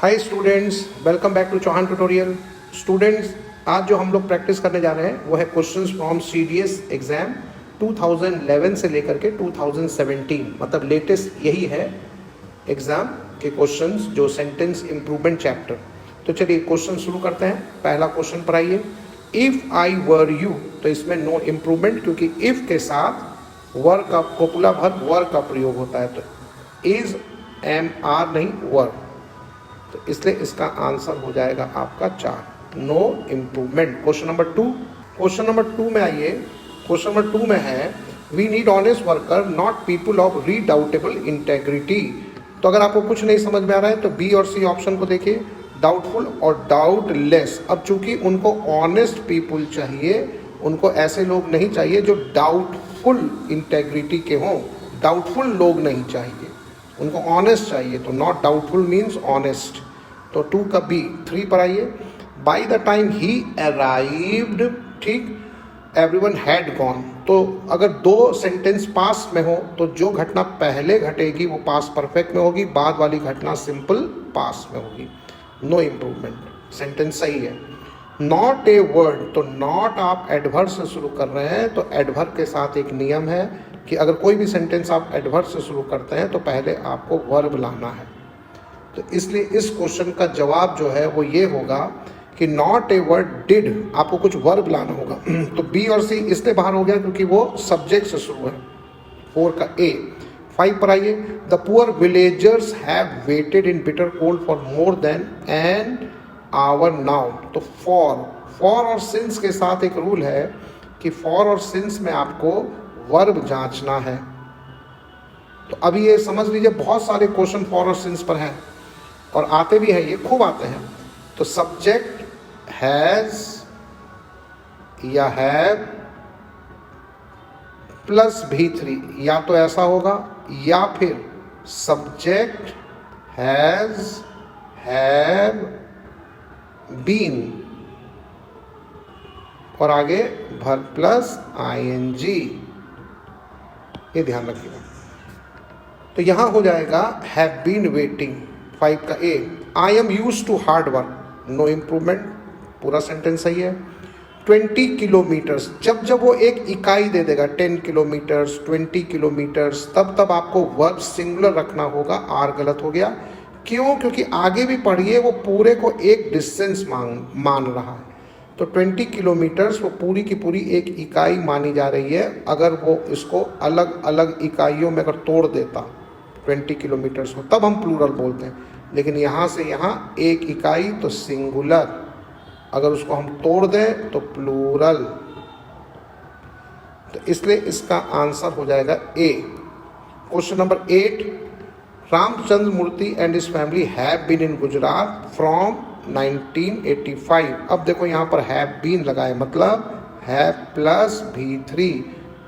Hi students, welcome back to Chauhan tutorial. Students, आज जो हम लोग प्रैक्टिस करने जा रहे हैं वो है क्वेश्चंस फ्रॉम सीडीएस एग्जाम 2011 से लेकर के 2017, मतलब लेटेस्ट यही है एग्जाम के क्वेश्चंस जो सेंटेंस इम्प्रूवमेंट चैप्टर। तो चलिए क्वेश्चन शुरू करते हैं। पहला क्वेश्चन पर आइए। इफ़ आई वर यू, तो इसमें नो इम्प्रूवमेंट, क्योंकि इफ़ के साथ वर का कोपुला वर्ब वर का प्रयोग होता है, तो इज एम आर नहीं वर, तो इसलिए इसका आंसर हो जाएगा आपका 4, no improvement. Question number two में आइए। क्वेश्चन नंबर 2 में है we need honest worker not people of redoubtable integrity. तो अगर आपको कुछ नहीं समझ में आ रहा है तो बी और सी ऑप्शन को देखिए, डाउटफुल और डाउटलेस। अब चूंकि उनको ऑनेस्ट पीपुल चाहिए, उनको ऐसे लोग नहीं चाहिए जो डाउटफुल इंटेग्रिटी के हों, डाउटफुल लोग नहीं चाहिए, उनको ऑनेस्ट चाहिए। तो नॉट डाउटफुल मीन्स ऑनेस्ट। तो 2 का बी। 3 पर आइए। By the time he arrived, ठीक, एवरीवन हैड गॉन। तो अगर 2 सेंटेंस पास में हो तो जो घटना पहले घटेगी वो पास परफेक्ट में होगी, बाद वाली घटना सिंपल पास में होगी। नो इम्प्रूवमेंट, सेंटेंस सही है। नॉट ए वर्ड, तो नॉट आप एडवर्ब से शुरू कर रहे हैं, तो एडवर्ब के साथ एक नियम है कि अगर कोई भी सेंटेंस आप एडवर्ब से शुरू करते हैं तो पहले आपको वर्ब लाना है। तो इसलिए इस क्वेश्चन का जवाब जो है वो ये होगा कि नॉट ए वर्ड डिड, आपको कुछ वर्ब लाना होगा। तो बी और सी इसलिए बाहर हो गया क्योंकि वो सब्जेक्ट से शुरू है। 4 का ए। 5 पर आइए। The poor villagers have waited in bitter cold for more than an hour now. तो फॉर और सिंस के साथ एक रूल है कि फॉर और सिंस में आपको वर्ब जांचना है। तो अभी ये समझ लीजिए बहुत सारे क्वेश्चन फॉर और सिंस पर हैं और आते भी हैं, ये खूब आते हैं। तो सब्जेक्ट हैज या हैव प्लस V3, या तो ऐसा होगा, या फिर सब्जेक्ट हैज हैव बीन और आगे वर्ब प्लस ING, ये ध्यान रखिएगा। तो यहां हो जाएगा हैव बीन वेटिंग। 5 का A. I am used to hard work, no improvement, पूरा सेंटेंस सही है। 20 किलोमीटर्स, जब वो एक इकाई दे देगा 10 किलोमीटर्स 20 किलोमीटर्स, तब आपको वर्ब सिंगुलर रखना होगा। आर गलत हो गया। क्यों? क्योंकि आगे भी पढ़िए वो पूरे को एक डिस्टेंस मान रहा है। तो 20 किलोमीटर्स वो पूरी की पूरी एक इकाई मानी जा रही है। अगर वो इसको अलग अलग इकाइयों में अगर तोड़ देता 20 किलोमीटर्स को, तब हम प्लूरल बोलते हैं, लेकिन यहाँ से यहाँ एक इकाई तो सिंगुलर, अगर उसको हम तोड़ दें तो प्लूरल। तो इसलिए इसका आंसर हो जाएगा A. Question number 8। Ramchandra Murthy and his family have been in Gujarat from 1985। अब देखो यहाँ पर हैव बीन लगाए, मतलब हैव प्लस V3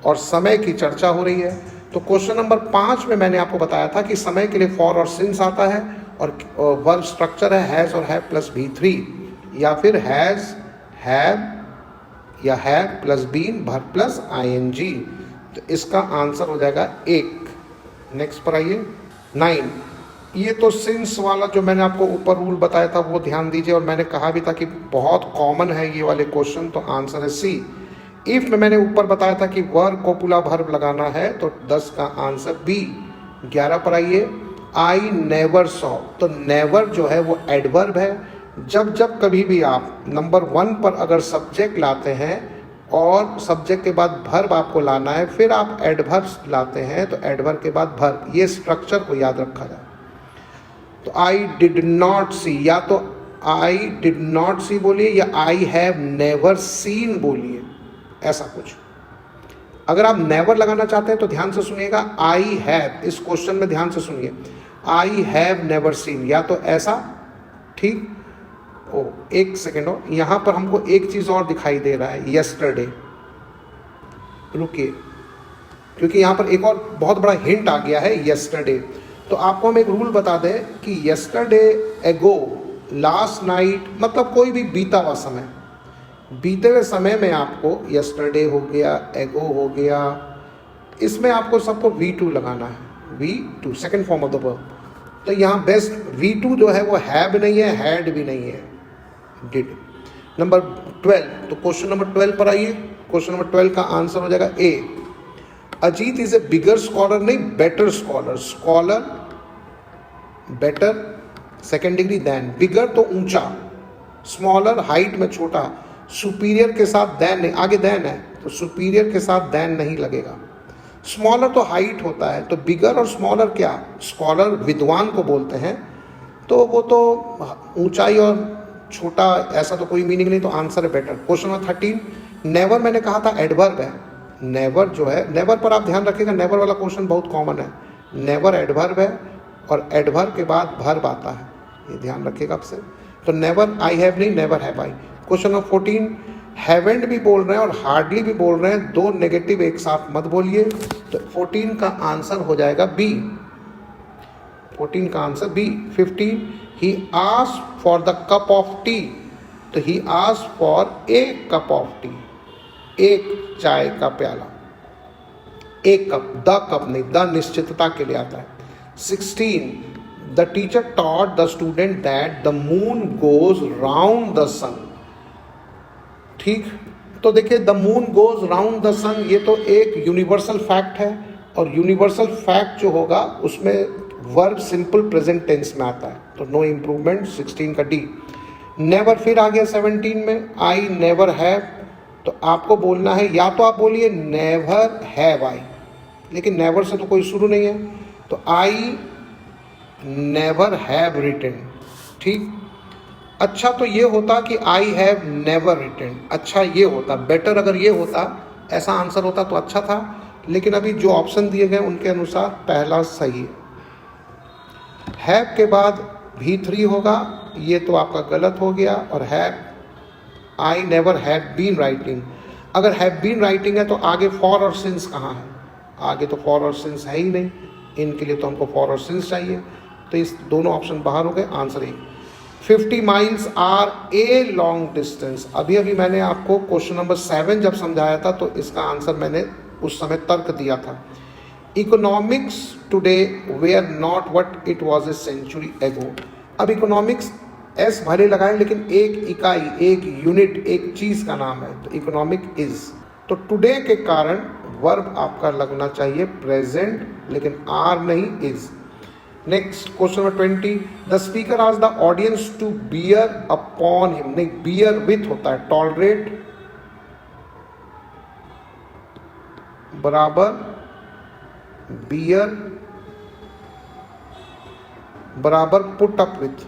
और समय की चर्चा हो रही है। तो क्वेश्चन नंबर 5 में मैंने आपको बताया था कि समय के लिए फॉर और सिंस आता है और वर्ब स्ट्रक्चर है हैज और हैव प्लस V3, या फिर हैज हैव या have plus been verb plus ING। तो इसका आंसर हो जाएगा 1। नेक्स्ट पर आइए। 9। ये तो सिंस वाला जो मैंने आपको ऊपर रूल बताया था वो ध्यान दीजिए, और मैंने कहा भी था कि बहुत कॉमन है ये वाले क्वेश्चन, तो आंसर है सी। इफ में मैंने ऊपर बताया था कि वर्ब कोपुला वर्ब लगाना है, तो 10 का आंसर बी। 11 पर आइए। आई नेवर सॉ, तो नेवर जो है वो एडवर्ब है। जब कभी भी आप नंबर 1 पर अगर सब्जेक्ट लाते हैं और सब्जेक्ट के बाद वर्ब आपको लाना है, फिर आप एडवर्ब्स लाते हैं तो एडवर्ब के बाद वर्ब, ये स्ट्रक्चर को याद रखा जाए। तो आई डिड नॉट सी, या तो आई डिड नॉट सी बोलिए या आई हैव नेवर सीन बोलिए, ऐसा कुछ। अगर आप नेवर लगाना चाहते हैं तो ध्यान से सुनिएगा, आई हैव, इस क्वेश्चन में ध्यान से सुनिए, आई हैव नेवर सीन, या तो ऐसा, ठीक। ओ एक सेकेंड हो, यहाँ पर हमको एक चीज़ और दिखाई दे रहा है, यस्टरडे। रुकिए, क्योंकि यहाँ पर एक और बहुत बड़ा हिंट आ गया है, यस्टरडे। तो आपको हम एक रूल बता दें कि यस्टरडे, एगो, लास्ट नाइट, मतलब कोई भी बीता हुआ समय, बीते हुए समय में आपको यस्टरडे हो गया, एगो हो गया, इसमें आपको सबको V2 लगाना है। V2 second form of the verb. तो यहाँ बेस्ट V2 जो है वो हैव नहीं है, हैड भी नहीं है, डिड। नंबर 12, तो क्वेश्चन नंबर 12 पर आइए। क्वेश्चन नंबर 12 का आंसर हो जाएगा A. Ajit is a bigger scholar, नहीं better scholar. Scholar better second degree than, bigger तो ऊंचा, स्मॉलर हाइट में छोटा, सुपीरियर के साथ देन नहीं, आगे देन है तो सुपीरियर के साथ देन नहीं लगेगा। स्मॉलर तो हाइट होता है, तो बिगर और स्मॉलर क्या, स्कॉलर विद्वान को बोलते हैं, तो वो तो ऊंचाई और छोटा ऐसा तो कोई मीनिंग नहीं, तो आंसर है बेटर। क्वेश्चन नंबर 13, नेवर मैंने कहा था एडवर्ब है। नेवर जो है, नेवर पर आप ध्यान रखिएगा, नेवर वाला क्वेश्चन बहुत कॉमन है। नेवर एडवर्ब है और एडवर्ब के बाद वर्ब आता है, ये ध्यान रखिएगा आपसे। तो नेवर आई हैव नहीं, never have I. Question number 14, haven't भी बोल रहे हैं और हार्डली भी बोल रहे हैं, दो नेगेटिव एक साथ मत बोलिए। तो 14 का आंसर हो जाएगा बी। 14 का answer B. 15, he asked for the cup of tea, तो he asked for a cup of tea, एक चाय का प्याला, एक कप, द कप नहीं, द निश्चितता के लिए आता है। 16, the teacher taught the student that the moon goes round the sun. ठीक, तो देखिए the moon goes round the sun, ये तो एक यूनिवर्सल फैक्ट है, और यूनिवर्सल फैक्ट जो होगा उसमें वर्ब सिंपल प्रेजेंट टेंस में आता है, तो नो इम्प्रूवमेंट। 16 का डी। नेवर फिर आ गया 17 में, आई नेवर हैव, तो आपको बोलना है, या तो आप बोलिए नेवर हैव आई, लेकिन नेवर से तो कोई शुरू नहीं है, तो आई नेवर हैव रिटन। ठीक, अच्छा तो ये होता कि आई हैव नेवर रिटन, अच्छा ये होता, बेटर अगर ये होता, ऐसा आंसर होता तो अच्छा था, लेकिन अभी जो ऑप्शन दिए गए उनके अनुसार पहला सही है। हैव के बाद V3 होगा, ये तो आपका गलत हो गया, और have, I never have been writing, अगर हैव बीन राइटिंग है तो आगे फॉर और सिंस कहाँ है, आगे तो फॉर और सिंस है ही नहीं, इनके लिए तो हमको फॉर और सिंस चाहिए, तो इस दोनों ऑप्शन बाहर हो गए, answer A. 50 miles are a long distance, अभी अभी मैंने आपको क्वेश्चन नंबर 7 जब समझाया था तो इसका आंसर मैंने उस समय तर्क दिया था। Economics today were not what it was a century ago. अब इकोनॉमिक्स एस भले लगाए, लेकिन एक इकाई, एक यूनिट, एक चीज का नाम है, तो इकोनॉमिक इज, तो टुडे के कारण वर्ब आपका लगना चाहिए प्रेजेंट, लेकिन आर नहीं, is. Next question number 20, the speaker asked the audience to bear upon him, नहीं बियर विथ होता है, टॉलरेट बराबर बियर बराबर पुट अप विथ,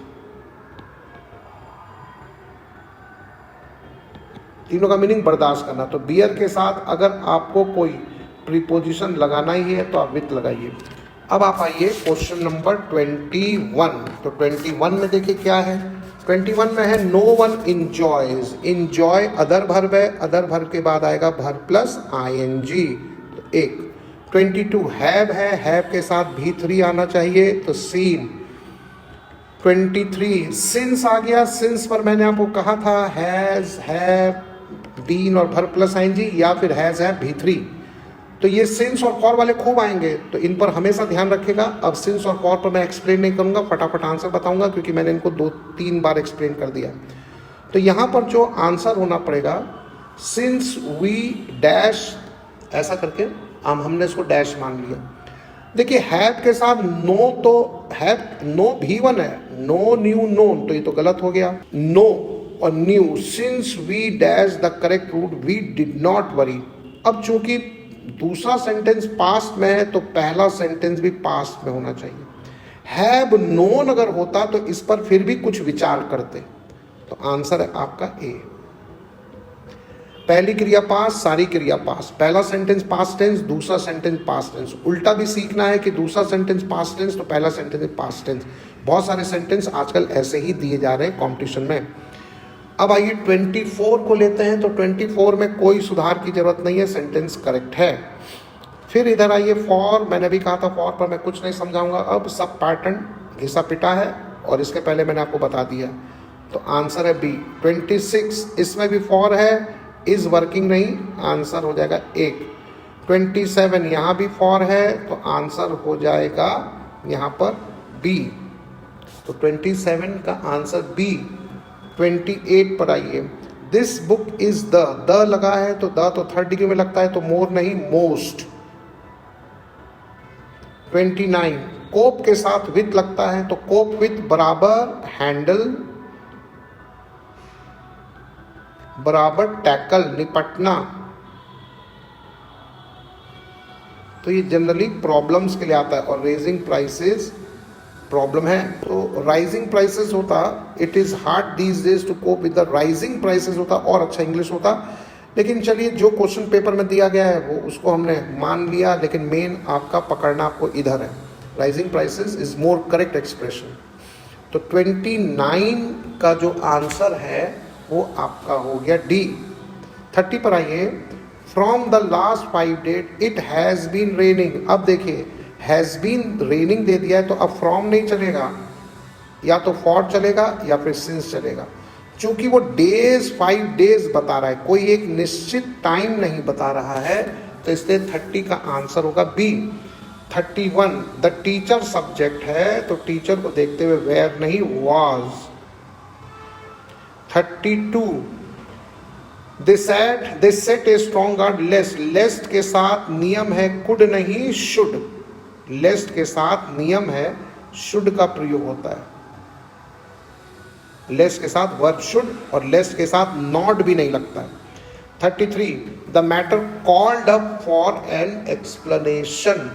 तीनों का मीनिंग बर्दाश्त करना, तो बियर के साथ अगर आपको कोई प्रीपोजिशन लगाना ही है तो आप विथ लगाइए। अब आप आइए क्वेश्चन नंबर 21, तो 21 में देखिए क्या है, 21 में है no one enjoys, enjoy other verb है, अदर वर्ब के बाद आएगा वर्ब प्लस आईएनजी, तो एक। 22 हैव है, हैव के साथ V3 आना चाहिए, तो सीन। 23 सिंस आ गया, सिंस पर मैंने आपको कहा था हैज, हैव, बीन और वर्ब प्लस आईएनजी, या फिर हैज है V3, तो ये सिंस और फॉर वाले खूब आएंगे, तो इन पर हमेशा ध्यान रखिएगा। अब सिंस और फॉर पर मैं एक्सप्लेन नहीं करूंगा, फटाफट आंसर बताऊंगा, क्योंकि मैंने इनको 2-3 बार एक्सप्लेन कर दिया। तो यहाँ पर जो आंसर होना पड़ेगा, सिंस वी डैश, ऐसा करके हमने इसको डैश मान लिया। देखिए हैव के साथ नो, तो हैव नो V1 है, नो न्यू नोन, तो ये तो गलत हो गया, नो और knew, since we dash the correct route we did not worry. अब चूंकि दूसरा सेंटेंस पास्ट में है तो पहला सेंटेंस भी पास्ट में होना चाहिए। हैव नोन अगर होता तो इस पर फिर भी कुछ विचार करते, तो आंसर है आपका ए। पहली क्रिया पास्ट, सारी क्रिया पास्ट, पहला सेंटेंस पास्ट टेंस, दूसरा सेंटेंस पास्ट टेंस, उल्टा भी सीखना है कि दूसरा सेंटेंस पास्ट टेंस तो पहला सेंटेंस पास्ट टेंस। बहुत सारे सेंटेंस आजकल ऐसे ही दिए जा रहे हैं कंपटीशन में। अब आइए 24 को लेते हैं, तो 24 में कोई सुधार की जरूरत नहीं है, सेंटेंस करेक्ट है। फिर इधर आइए फॉर, मैंने भी कहा था फॉर पर मैं कुछ नहीं समझाऊंगा, अब सब पैटर्न घिसा पिटा है और इसके पहले मैंने आपको बता दिया, तो आंसर है बी। 26 इसमें भी फॉर है, इज वर्किंग नहीं, आंसर हो जाएगा एक। 27 यहाँ भी फॉर है, तो आंसर हो जाएगा यहाँ पर बी। तो 27 का आंसर बी। 28 पर आइए। दिस बुक इज द लगा है तो द तो थर्ड डिग्री में लगता है, तो मोर नहीं मोस्ट। 29 कोप के साथ विथ लगता है, तो कोप विथ बराबर हैंडल बराबर टैकल निपटना। तो ये जनरली प्रॉब्लम्स के लिए आता है, और रेजिंग प्राइसेस प्रॉब्लम है। तो राइजिंग प्राइसेस होता, it is hard these days to cope with the rising prices होता, और अच्छा इंग्लिश होता। लेकिन चलिए, जो क्वेश्चन पेपर में दिया गया है वो उसको हमने मान लिया, लेकिन मेन आपका पकड़ना आपको इधर है। Rising prices is more correct expression. तो 29 का जो आंसर है वो आपका हो गया डी। 30 पर आइए। From the last 5 days it has been raining. अब देखिए, हैज़ बीन रेनिंग दे दिया है तो अब फ्रॉम नहीं चलेगा, या तो फॉर चलेगा या फिर सिंस चलेगा। चूंकि वो डेज 5 डेज बता रहा है, कोई एक निश्चित टाइम नहीं बता रहा है, तो इसलिए 30 का आंसर होगा बी। 31 द टीचर सब्जेक्ट है, तो टीचर को देखते हुए वेयर नहीं was. 32 they set a strong guard lest. Lest के साथ नियम है, कुड नहीं शुड। लेस्ट के साथ नियम है, शुड का प्रयोग होता है। लेस्ट के साथ वर्ब शुड, और लेस्ट के साथ नॉट भी नहीं लगता है। 33 the matter called up for an explanation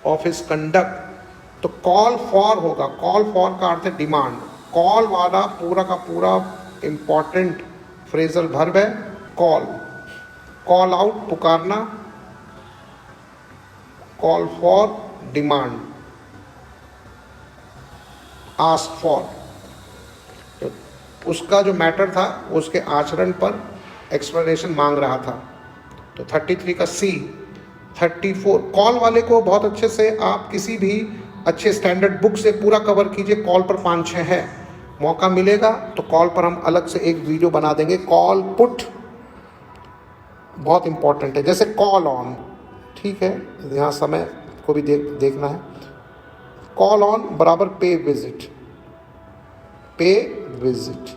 of his conduct. तो कॉल फॉर होगा, कॉल फॉर का अर्थ है डिमांड। कॉल वाला पूरा का पूरा इंपॉर्टेंट फ्रेजल वर्ब है कॉल। कॉल आउट पुकारना, call for demand, ask for. तो उसका जो मैटर था उसके आचरण पर एक्सप्लेनेशन मांग रहा था। तो 33 का सी। 34 कॉल वाले को बहुत अच्छे से आप किसी भी अच्छे स्टैंडर्ड बुक से पूरा कवर कीजिए। कॉल पर 5-6 है, मौका मिलेगा तो कॉल पर हम अलग से एक वीडियो बना देंगे। कॉल पुट बहुत इंपॉर्टेंट है, जैसे कॉल ऑन, ठीक है, यहाँ समय को भी देखना है। कॉल ऑन बराबर पे विजिट, पे विजिट।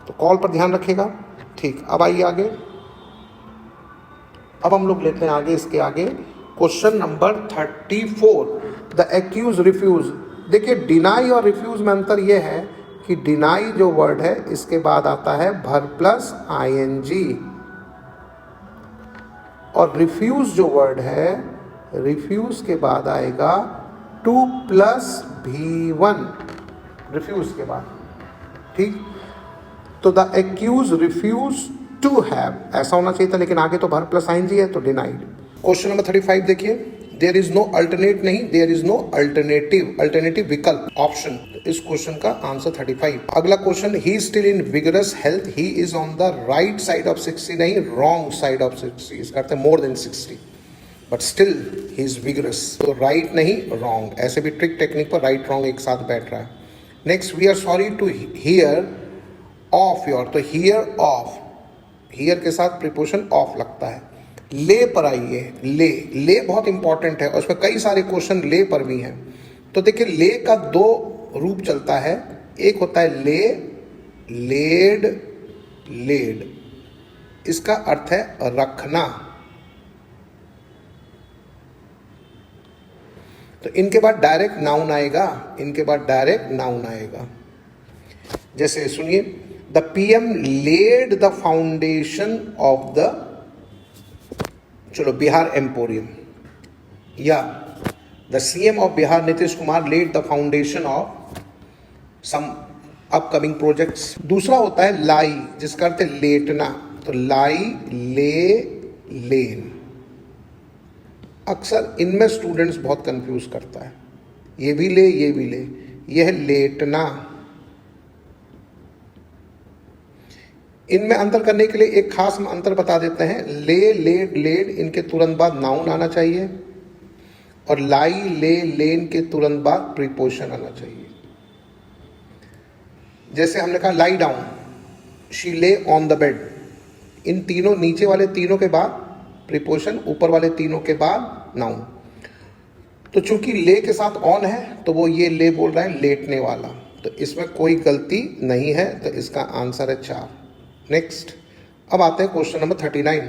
तो कॉल पर ध्यान रखेगा। ठीक, अब आइए आगे। अब हम लोग लेते हैं आगे, इसके आगे question number 34 the accused refuse. देखिए, डिनाई और रिफ्यूज में अंतर यह है कि डिनाई जो वर्ड है इसके बाद आता है वर्ब प्लस आईएनजी, और रिफ्यूज जो वर्ड है, रिफ्यूज के बाद आएगा टू प्लस V1 रिफ्यूज के बाद। ठीक, तो the accused refuse to have ऐसा होना चाहिए था, लेकिन आगे तो वर्ब प्लस आईएनजी है तो डिनाइड। क्वेश्चन नंबर 35 देखिए। देयर इज नो अल्टरनेट नहीं, there is no alternative, alternative विकल्प ऑप्शन। इस क्वेश्चन का आंसर 35। अगला question, he still in vigorous health, he is on the right side of 60 नहीं, wrong side of 60। इसका अर्थ है more than 60, but still he is vigorous. तो right नहीं रॉन्ग, ऐसे भी ट्रिक टेक्निक पर राइट रॉन्ग एक साथ बैठ रहा है। Next, we are sorry to hear of your. तो हियर ऑफ, हियर के साथ प्रीपोजिशन ऑफ लगता है। ले पर आइए। ले, ले बहुत इंपॉर्टेंट है और उसमें कई सारे क्वेश्चन ले पर भी हैं। तो देखिए, ले का 2 रूप चलता है। एक होता है ले, लेड, लेड। इसका अर्थ है रखना। तो इनके बाद डायरेक्ट नाउन आएगा, इनके बाद डायरेक्ट नाउन आएगा। जैसे सुनिए, the PM laid the foundation of the, चलो, बिहार एम्पोरियम, या the CM of Bihar Nitish Kumar laid the foundation of some upcoming projects. दूसरा होता है लाई, जिसका अर्थ है लेटना। तो लाई, ले, लेन। अक्सर इनमें स्टूडेंट्स बहुत कंफ्यूज करता है, ये भी ले, ये भी ले। यह है लेटना। इनमें अंतर करने के लिए एक खास हम अंतर बता देते हैं। ले, लेड, लेड, इनके तुरंत बाद नाउन आना चाहिए, और लाई, ले, लेन के तुरंत बाद प्रीपोजिशन आना चाहिए। जैसे हमने कहा lie down, she lay on the bed. इन तीनों, नीचे वाले तीनों के बाद प्रीपोजिशन, ऊपर वाले तीनों के बाद नाउन। तो चूंकि ले के साथ ऑन है तो वो ये ले बोल रहा है लेटने वाला, तो इसमें कोई गलती नहीं है, तो इसका आंसर है 4। नेक्स्ट, अब आते हैं question number 39।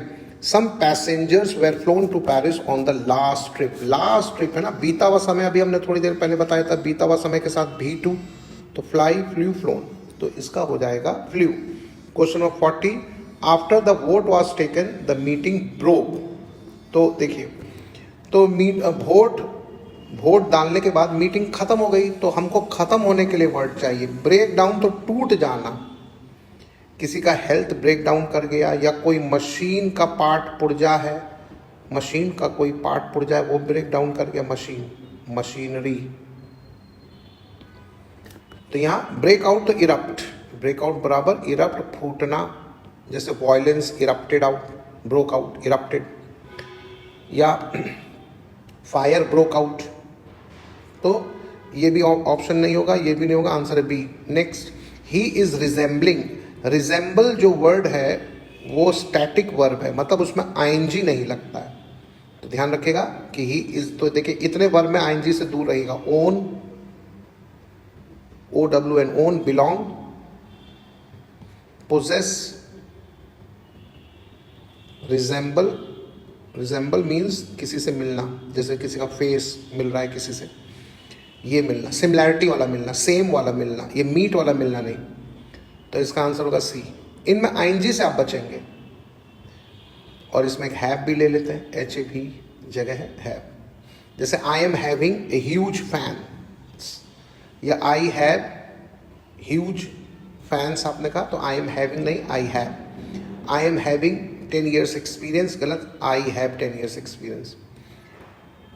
Some passengers were flown to Paris on the last trip. Last trip है ना, बीता हुआ समय अभी हमने थोड़ी देर पहले बताया था, बीता हुआ समय के साथ भी2, तो फ्लाई, फ्लू, फ्लोन, तो इसका हो जाएगा flu. Question number 40, after the vote was taken the meeting broke. तो देखिए, तो वोट डालने के बाद मीटिंग खत्म हो गई, तो हमको खत्म होने के लिए वर्ड चाहिए। ब्रेक डाउन तो टूट जाना, किसी का हेल्थ ब्रेक डाउन कर गया, या कोई मशीन का पार्ट पुर्जा है, मशीन का कोई पार्ट पुर्जा है वो ब्रेक डाउन कर गया, मशीनरी। तो यहाँ ब्रेकआउट तो इरप्ट, ब्रेकआउट बराबर इरप्ट, फूटना, जैसे violence, erupted out, broke out, erupted, या फायर ब्रोक आउट। तो ये भी ऑप्शन नहीं होगा, ये भी नहीं होगा, आंसर है B. Next, he is resembling. Resemble जो वर्ड है वो स्टैटिक वर्ब है, मतलब उसमें आईएनजी नहीं लगता है, तो ध्यान रखिएगा कि ही इज। तो देखिए इतने वर्ब में आईएनजी से दूर रहेगा। Own, OWN, own, belong, possess, resemble. Resemble means किसी से मिलना, जैसे किसी का फेस मिल रहा है किसी से, ये मिलना, सिमिलैरिटी वाला मिलना, सेम वाला मिलना, ये मीट वाला मिलना नहीं। तो इसका आंसर होगा सी। इनमें आईएनजी से आप बचेंगे। और इसमें एक हैव भी ले लेते हैं, एच ए भी जगह है हैव, जैसे I am having a huge fan, या आई हैव ह्यूज फैंस आपने कहा, तो आई एम हैविंग नहीं, I have. I am having 10 years experience, गलत, आई हैव 10 years एक्सपीरियंस।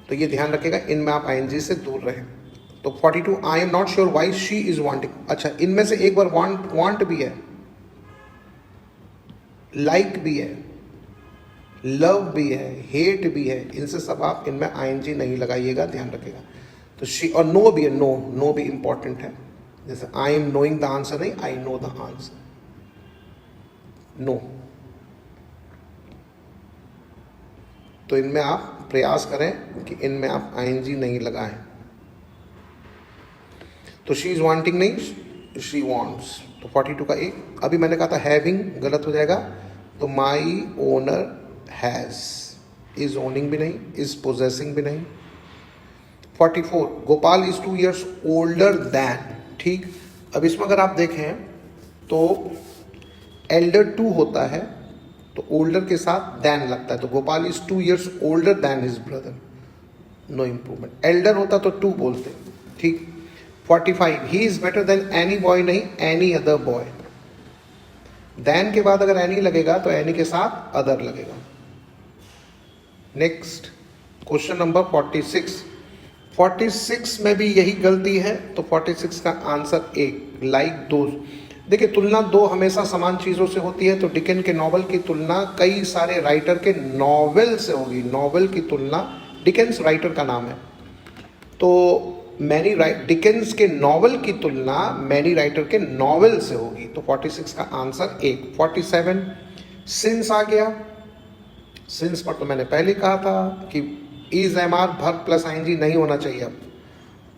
तो ये ध्यान रखिएगा, इनमें आप आईएनजी से दूर रहें। तो 42, I am not sure why she is wanting. अच्छा, इनमें से एक बार वांट भी है, लाइक भी है, लव भी है, हेट भी है, इनसे सब आप इनमें आईएनजी नहीं लगाइएगा, ध्यान रखिएगा। तो शी, और नो भी है, नो भी इंपॉर्टेंट है, जैसे I am knowing the answer नहीं, I know the answer, no. तो इनमें आप प्रयास करें कि इनमें आप आईएनजी नहीं लगाएं। तो शी इज वांटिंग नहीं, शी वांट्स। तो 42 का एक। अभी मैंने कहा था हैविंग, गलत हो जाएगा, तो माई ओनर हैज, इज ओनिंग भी नहीं, इज पोजेसिंग भी नहीं। 44, Gopal is 2 years older then. ठीक, अब इसमें अगर आप देखें तो एल्डर 2 होता है, तो ओल्डर के साथ दैन लगता है, तो Gopal is 2 years older than his brother, no improvement. Elder होता तो 2 बोलते, ठीक। 45, he is better than any boy नहीं, एनी अदर बॉय। दैन के बाद अगर एनी लगेगा तो एनी के साथ अदर लगेगा। Next, question number 46। 46 में भी यही गलती है, तो 46 का आंसर एक, लाइक दो। देखिए, तुलना दो हमेशा समान चीज़ों से होती है, तो डिकन के नॉवल की तुलना कई सारे राइटर के नॉवेल से होगी। नॉवेल की तुलना, डिकेंस राइटर का नाम है, तो डिकेंस के नॉवल की तुलना मैनी राइटर के नॉवेल से होगी, तो 46 का आंसर एक। 47, सिंस आ गया। सिंस पर तो मैंने पहले कहा था कि is am are verb plus ING नहीं होना चाहिए अब,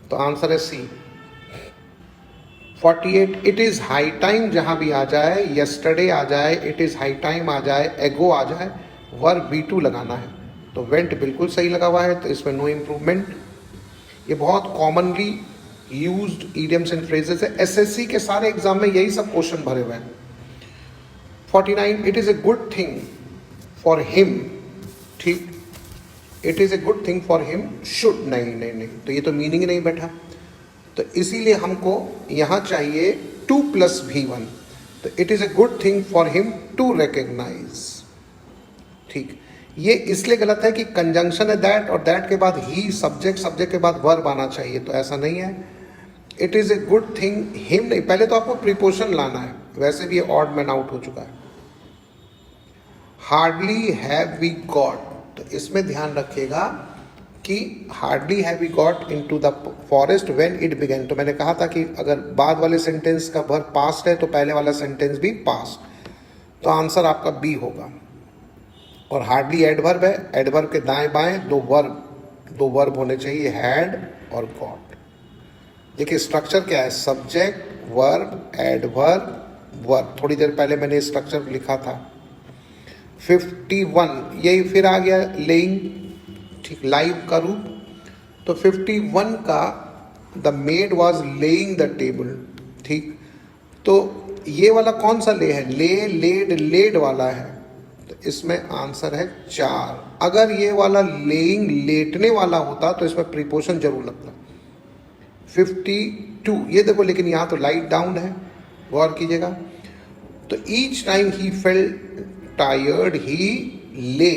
तो आंसर है C. 48, it is high time जहां भी आ जाए, यस्टरडे आ जाए, इट इज़ हाई टाइम आ जाए, एगो आ जाए, वर्ब V2 लगाना है, तो वेंट बिल्कुल सही लगा हुआ है, तो इसमें नो इम्प्रूवमेंट। ये बहुत commonly used idioms and phrases है, एसएससी के सारे एग्जाम में यही सब क्वेश्चन भरे हुए हैं। 49, it is a good thing for him. ठीक, it is a good thing for him should, नहीं, तो ये तो मीनिंग नहीं बैठा, तो इसीलिए हमको यहाँ चाहिए 2 + V1, तो it is a good thing for him to recognise. ठीक, ये इसलिए गलत है कि कंजंक्शन है दैट, और दैट के बाद ही सब्जेक्ट, सब्जेक्ट के बाद वर्ब आना चाहिए, तो ऐसा नहीं है। It is a good thing him नहीं, पहले तो आपको प्रीपोजिशन लाना है, वैसे भी ये ऑड मैन आउट हो चुका है। हार्डली हैव वी गॉट, तो इसमें ध्यान रखिएगा कि hardly have we got into the forest when it began, तो मैंने कहा था कि अगर बाद वाले सेंटेंस का वर्ब पास्ट है तो पहले वाला सेंटेंस भी पास्ट, तो आंसर आपका बी होगा। और हार्डली एडवर्ब है, एडवर्ब के दाएं बाएं 2 वर्ब दो वर्ब होने चाहिए, हैड और गॉट। देखिए स्ट्रक्चर क्या है, सब्जेक्ट, वर्ब, एडवर्ब, वर्ब। थोड़ी देर पहले मैंने स्ट्रक्चर लिखा था। 51 यही फिर आ गया लेइंग, ठीक, लाइव का रूप। तो 51 का the made was laying the table, ठीक। तो ये वाला कौन सा ले है, ले, लेड, लेड वाला है, तो इसमें आंसर है 4। अगर ये वाला लेइंग लेटने वाला होता तो इसमें प्रीपोजिशन जरूर लगता। 52 ये देखो, लेकिन यहाँ तो लाइट डाउन है, गौर कीजिएगा। तो each time he felt tired ही ले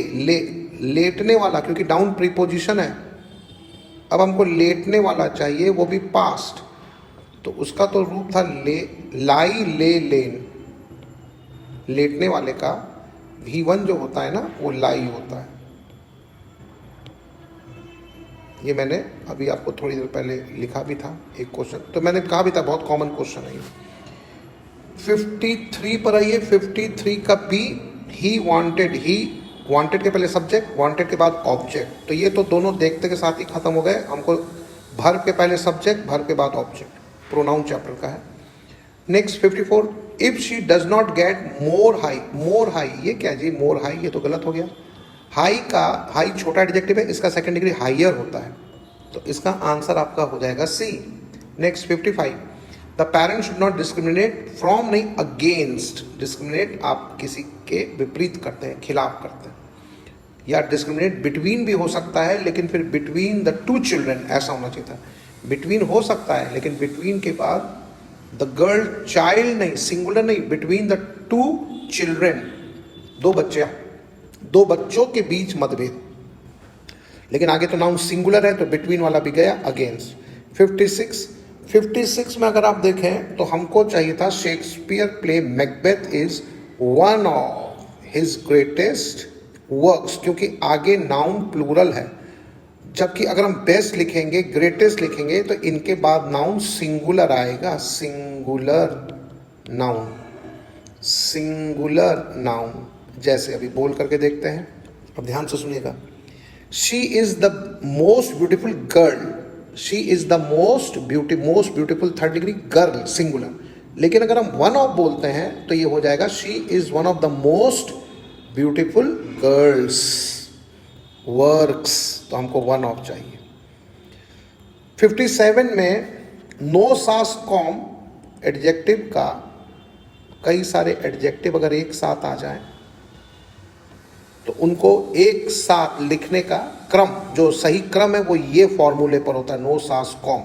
लेटने वाला, क्योंकि डाउन प्रीपोजिशन है। अब हमको लेटने वाला चाहिए, वो भी पास्ट, तो उसका तो रूप था ले, लाई, ले, लेन। लेटने वाले का V1 जो होता है ना, वो लाई होता है। ये मैंने अभी आपको थोड़ी देर पहले लिखा भी था एक क्वेश्चन, तो मैंने कहा भी था बहुत कॉमन क्वेश्चन है। 53 पर आइए। 53 का B, he wanted, he wanted के पहले सब्जेक्ट, वांटेड के बाद ऑब्जेक्ट। तो ये तो दोनों देखते के साथ ही खत्म हो गए। हमको वर्ब के पहले सब्जेक्ट, वर्ब के बाद ऑब्जेक्ट, प्रोनाउन चैप्टर का है। Next 54, if she does not get more high. More high ये क्या जी, मोर हाई ये तो गलत हो गया। हाई का, हाई छोटा एडजेक्टिव है, इसका सेकंड डिग्री हायर होता है, तो इसका आंसर आपका हो जाएगा C. Next 55, the parent should not discriminate, from नहीं अगेंस्ट। डिस्क्रिमिनेट आप किसी के विपरीत करते हैं, खिलाफ करते हैं, या डिस्क्रिमिनेट बिटवीन भी हो सकता है, लेकिन फिर बिटवीन द टू चिल्ड्रन ऐसा होना चाहिए था। बिटवीन हो सकता है, लेकिन बिटवीन के बाद द गर्ल चाइल्ड नहीं, सिंगुलर नहीं, बिटवीन द टू चिल्ड्रन, दो बच्चों के बीच मतभेद। लेकिन आगे तो नाउन सिंगुलर है, तो बिटवीन वाला भी गया अगेंस्ट। 56 में अगर आप देखें तो हमको चाहिए था Shakespeare play Macbeth is one of his greatest works, क्योंकि आगे नाउन प्लूरल है। जबकि अगर हम बेस्ट लिखेंगे, ग्रेटेस्ट लिखेंगे, तो इनके बाद नाउन सिंगुलर आएगा, सिंगुलर नाउन, सिंगुलर नाउन। जैसे अभी बोल करके देखते हैं, अब ध्यान से सुनिएगा। She is the most beautiful girl, she is the most beautiful third degree girl, singular. लेकिन अगर हम वन ऑफ बोलते हैं तो ये हो जाएगा she is one of the most beautiful girls works, तो हमको वन ऑफ चाहिए। 57 में नो सास कॉम एडजेक्टिव का, कई सारे एडजेक्टिव अगर एक साथ आ जाए तो उनको एक साथ लिखने का क्रम, जो सही क्रम है वो ये फॉर्मूले पर होता है, नो सास कॉम।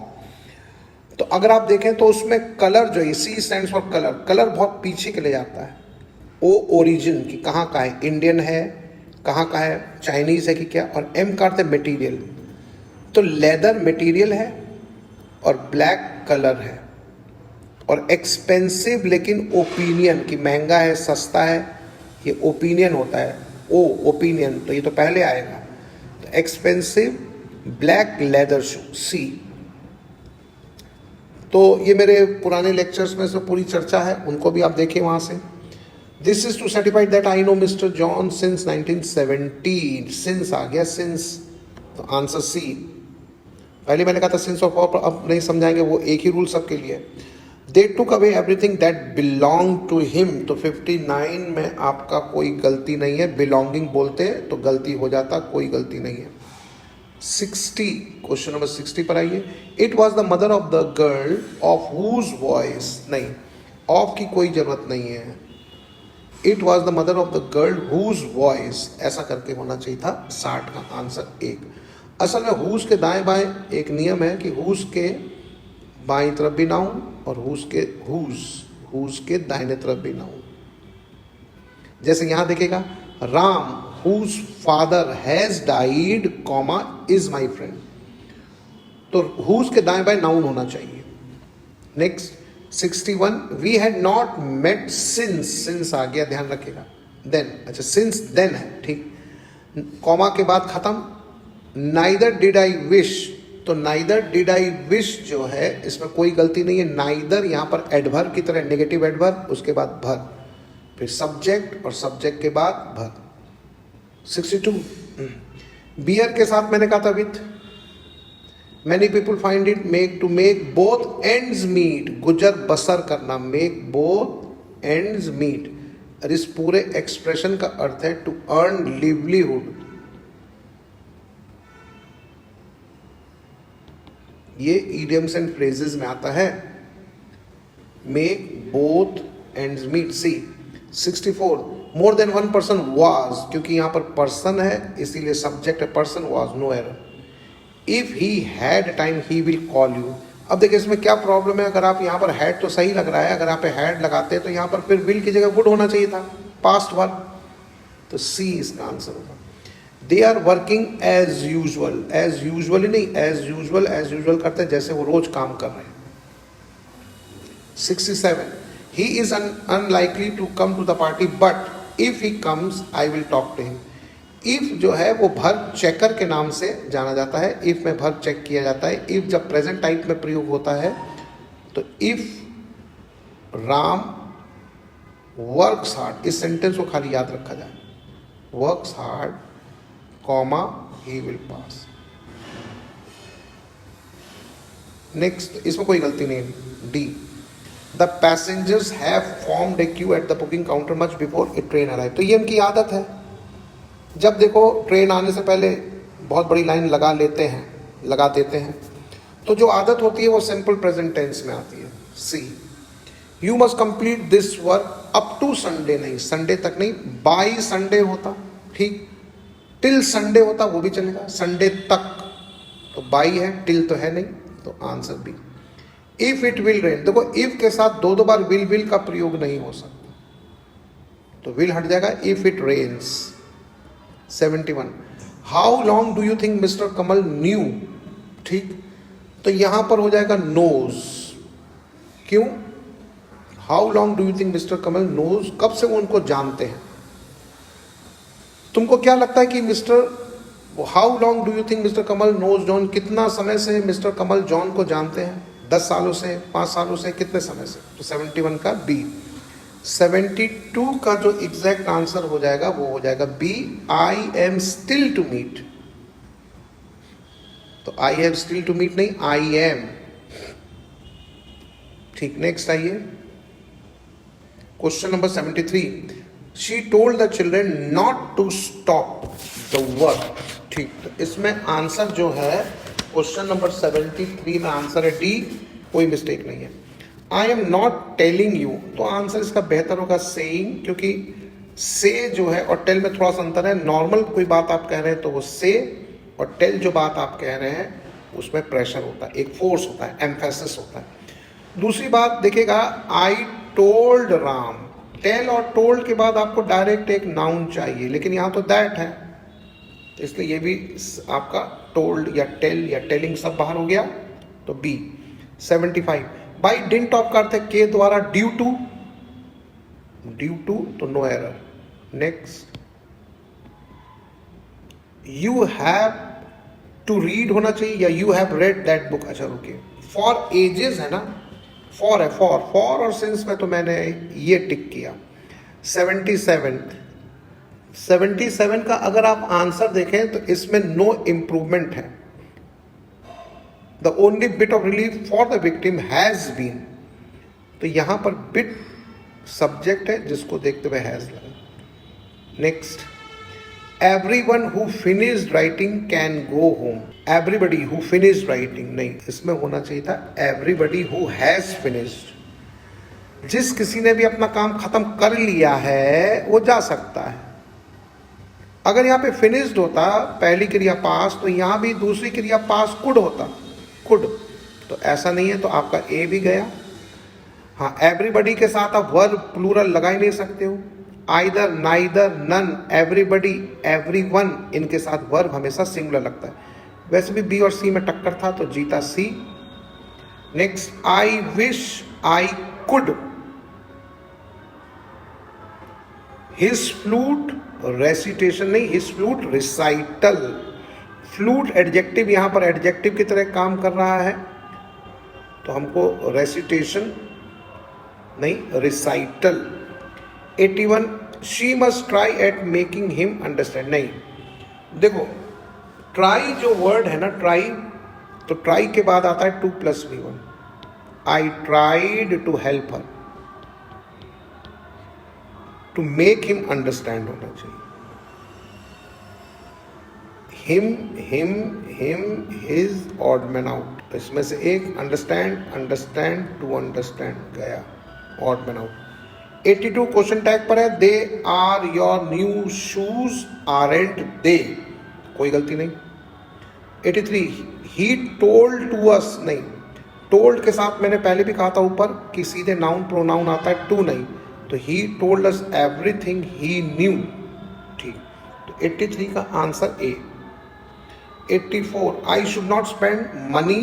तो अगर आप देखें तो उसमें कलर जो है, C stands for colour, colour बहुत पीछे के ले जाता है। ओ ओरिजिन की कहाँ का है, इंडियन है, कहाँ का है, चाइनीज है कि क्या, और एम का अर्थ है मटेरियल। तो लेदर मटेरियल है और ब्लैक कलर है, और एक्सपेंसिव लेकिन ओपिनियन की महंगा है, सस्ता है, ये ओपिनियन होता है, ओ ओपिनियन, तो ये तो पहले आएगा। तो एक्सपेंसिव ब्लैक लेदर शू, सी। तो ये मेरे पुराने लेक्चर्स में से पूरी चर्चा है, उनको भी आप देखिए वहाँ से। This is to certify that I know mister John since 1917। Since आ गया, सिंस, तो आंसर सी। पहले मैंने कहा था सिंस ऑफ, अब नहीं समझाएंगे, वो एक ही रूल सबके लिए। They took away everything that belong to him, तो 59 में आपका कोई गलती नहीं है, बिलोंगिंग बोलते तो गलती हो जाता, कोई गलती नहीं है। 60, क्वेश्चन नंबर 60 पर आइए। It was the mother of the girl of whose voice, नहीं, ऑफ की कोई जरूरत नहीं है, it was the mother of the girl whose voice, ऐसा करके होना चाहिए था। 60 का आंसर 1। असल में हुज के दाएं बाएं एक नियम है कि हुज के बाईं तरफ भी नाउन और हुज के दाहिने तरफ भी नाउन। जैसे यहां देखेगा, Ram whose father has died comma is my friend, तो हुज के दाएं बाएं नाउन होना चाहिए। Next 61, we had not met since, since आ गया, ध्यान रखिएगा। देन, अच्छा सिंस देन है, ठीक, कॉमा के बाद खत्म। नाइदर डिड आई विश, तो नाइदर डिड आई विश जो है इसमें कोई गलती नहीं है। नाइदर यहाँ पर एडवर्ब की तरह, नेगेटिव एडवर्ब, उसके बाद भर, फिर सब्जेक्ट और सब्जेक्ट के बाद भर। 62, बियर के साथ मैंने कहा था with, Many people find it make to make both ends meet, गुजर बसर करना, make both ends meet। और इस पूरे एक्सप्रेशन का अर्थ है टू अर्न लिवलीहुड। ये idioms एंड phrases में आता है। make both ends meet। C 64 more than one person was, क्योंकि यहां पर पर्सन है इसीलिए सब्जेक्ट है person was, no error. If he had time he will call you. अब देखिए इसमें क्या प्रॉब्लम है, अगर आप यहाँ पर हैड तो सही लग रहा है, अगर आप हैड लगाते हैं तो यहाँ पर फिर विल की जगह वुड होना चाहिए था, पास्ट वर्ब, तो सी इसका आंसर होगा। They are working as usual, as usually नहीं, एज यूजुअल करते हैं जैसे वो रोज काम कर रहे हैं। 67 he is unlikely to come to the party but if he comes I will talk to him. If जो है वो वर्ब चेकर के नाम से जाना जाता है। इफ में वर्ब चेक किया जाता है। इफ जब प्रेजेंट टाइप में प्रयोग होता है तो इफ राम वर्क्स हार्ड, इस सेंटेंस को खाली याद रखा जाए, works hard comma he will pass. Next, इसमें कोई गलती नहीं। D the passengers have formed A Q at the booking counter much before A train arrive. तो ये उनकी आदत है, जब देखो ट्रेन आने से पहले बहुत बड़ी लाइन लगा देते हैं। तो जो आदत होती है वो सिंपल प्रेजेंट टेंस में आती है। C you must complete this work up to Sunday, नहीं संडे तक नहीं, बाई संडे होता, ठीक, टिल संडे होता वो भी चलेगा, संडे तक तो बाई है, टिल तो है नहीं, तो answer B. If it will rain, देखो इफ के साथ दो बार विल का प्रयोग नहीं हो सकता, तो विल हट जाएगा, if it rains. 71 how long do you think mister Kamal knew, ठीक, तो यहां पर हो जाएगा नोज। क्यों? How long do you think mister Kamal knows, कब से वो उनको जानते हैं। तुमको क्या लगता है कि how long do you think mister Kamal knows John, कितना समय से मिस्टर कमल जॉन को जानते हैं, 10 सालों से, 5 सालों से, कितने समय से, तो 71 का बी। 72 का जो एग्जैक्ट आंसर हो जाएगा वो हो जाएगा B, I am still to meet. तो I have still to meet नहीं, आई एम, ठीक। नेक्स्ट आइए, question number 73 she told the children not to stop the work, ठीक। तो इसमें आंसर जो है क्वेश्चन नंबर 73 में आंसर है डी, कोई मिस्टेक नहीं है। I am not telling you, तो आंसर इसका बेहतर होगा सेइंग, क्योंकि से जो है और टेल में थोड़ा सा अंतर है। नॉर्मल कोई बात आप कह रहे हैं तो वो से, और टेल जो बात आप कह रहे हैं उसमें प्रेशर होता है, एक फोर्स होता है, एम्फेसिस होता है। दूसरी बात देखिएगा, आई टोल्ड राम, टेल और टोल्ड के बाद आपको डायरेक्ट एक नाउन चाहिए, लेकिन यहाँ तो दैट है, इसलिए ये भी आपका टोल्ड या टेल या टेलिंग सब बाहर हो गया, तो बी। 75 बाई डिंट ऑफ का अर्थ है के द्वारा, ड्यू टू तो no error. Next, you have to read होना चाहिए या you have read that book, अच्छा रुकिए, फॉर एजेस है ना, फॉर है, फॉर और सिंस में तो मैंने ये टिक किया। 77 का अगर आप आंसर देखें तो इसमें नो इंप्रूवमेंट है। The only bit of relief for the victim has been, तो यहां पर बिट सब्जेक्ट है जिसको देखते हुए हैज लगा। Next, everyone who finished writing can go home, everybody who finished writing नहीं, इसमें होना चाहिए था एवरीबडी हु हैज फिनिश्ड। जिस किसी ने भी अपना काम खत्म कर लिया है वो जा सकता है। अगर यहाँ पे फिनिश्ड होता पहली क्रिया पास, तो यहां भी दूसरी क्रिया पास कुड होता, कुड, तो ऐसा नहीं है, तो आपका ए भी गया। हाँ, एवरीबडी के साथ आप वर्ब प्लूरल लगा ही नहीं सकते हो, either, neither, none, everybody, everyone, इनके साथ वर्ब हमेशा सिंगुलर लगता है। वैसे भी बी और सी में टक्कर था तो जीता C. Next, I wish I could, his flute recitation नहीं, his flute recital. Flute adjective यहां पर एडजेक्टिव की तरह काम कर रहा है, तो हमको रेसिटेशन नहीं, recital. 81 she must try at making him understand नहीं। देखो ट्राई जो वर्ड है ना, ट्राई, तो ट्राई के बाद आता है 2 + V1। I tried to help her, to make him understand होना चाहिए। Him his, odd man out. इसमें से एक अंडरस्टैंड टू अंडरस्टैंड गया, odd man out. 82 question tag पर है, they are your new shoes aren't they, कोई गलती नहीं। 83 ही टोल्ड टू अस, नहीं, टोल्ड के साथ मैंने पहले भी कहा था ऊपर कि सीधे नाउन प्रोनाउन आता है, टू नहीं, तो he told us everything he new, ठीक। तो 83 का answer A. 84 I should not spend money,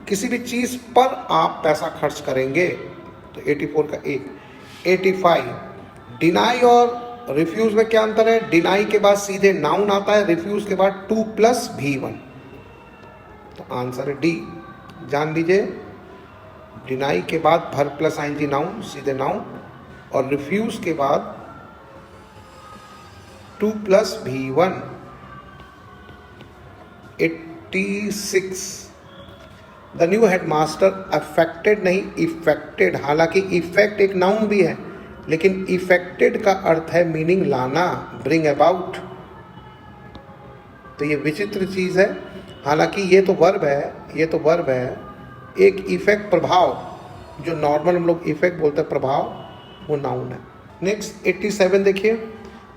किसी भी चीज पर आप पैसा खर्च करेंगे, तो 84 का एक। 85 डिनाई और रिफ्यूज में क्या अंतर है? डिनाई के बाद सीधे नाउन आता है, रिफ्यूज के बाद 2 + V1, तो आंसर है डी। जान लीजिए, डिनाई के बाद भर प्लस आईएनजी नाउन, सीधे नाउन, और रिफ्यूज के बाद 2 + V1। 86 the new headmaster affected, नहीं इफेक्टेड, हालांकि इफेक्ट एक नाउन भी है, लेकिन इफेक्टेड का अर्थ है मीनिंग लाना, ब्रिंग अबाउट। तो ये विचित्र चीज है, हालांकि ये तो वर्ब है, एक इफेक्ट प्रभाव, जो नॉर्मल हम लोग इफेक्ट बोलते हैं प्रभाव, वो नाउन है। नेक्स्ट 87 देखिए,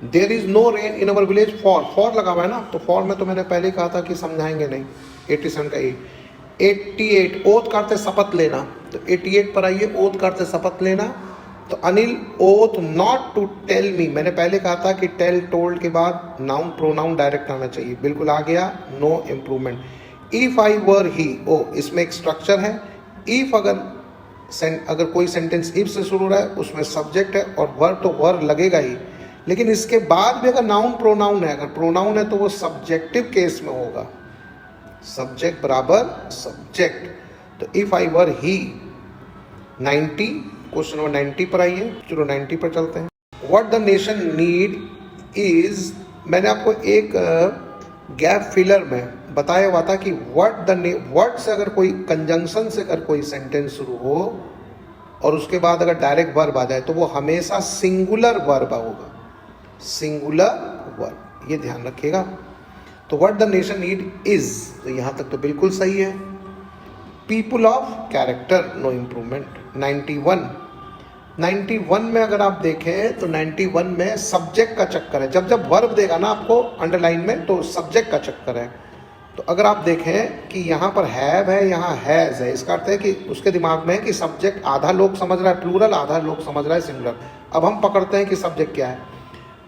there is no rain in our village for लगा हुआ है ना, तो फॉर में तो मैंने पहले कहा था कि समझाएंगे नहीं। 87 का ए। 88 ओथ करते शपथ लेना, तो 88 पर आइए, ओथ करते शपथ लेना, तो Anil oath not to tell me, मैंने पहले कहा था कि टेल टोल्ड के बाद नाउन प्रोनाउन डायरेक्ट आना चाहिए, बिल्कुल आ गया, नो इम्प्रूवमेंट। इफ आई वर ही, ओ इसमें एक स्ट्रक्चर है, इफ अगर कोई सेंटेंस इफ से शुरू हो रहा है, उसमें सब्जेक्ट है और वर्ब तो वर्ब लगेगा ही, लेकिन इसके बाद भी अगर नाउन प्रोनाउन है, अगर प्रोनाउन है तो वो सब्जेक्टिव केस में होगा, सब्जेक्ट बराबर सब्जेक्ट। तो if I were he. 90 question number 90 पर आइए, चलो 90 पर चलते हैं। What the nation need is, मैंने आपको एक गैप फिलर में बताया हुआ था कि वर्ड से अगर कोई कंजंक्शन से अगर कोई सेंटेंस शुरू हो और उसके बाद अगर डायरेक्ट वर्ब आ जाए तो वो हमेशा सिंगुलर वर्ब होगा, सिंगुलर वर्ब, ये ध्यान रखिएगा। तो what the nation need is, तो यहां तक तो बिल्कुल सही है। People of character, no improvement. 91 में अगर आप देखें तो 91 में सब्जेक्ट का चक्कर है, जब वर्ब देगा ना आपको अंडरलाइन में, तो सब्जेक्ट का चक्कर है। तो अगर आप देखें कि यहाँ पर हैव है, यहाँ हैज है, इसका अर्थ है कि उसके दिमाग में है कि सब्जेक्ट आधा लोग समझ रहा है प्लूरल, आधा लोग समझ रहा है सिंगुलर। अब हम पकड़ते हैं कि सब्जेक्ट क्या है।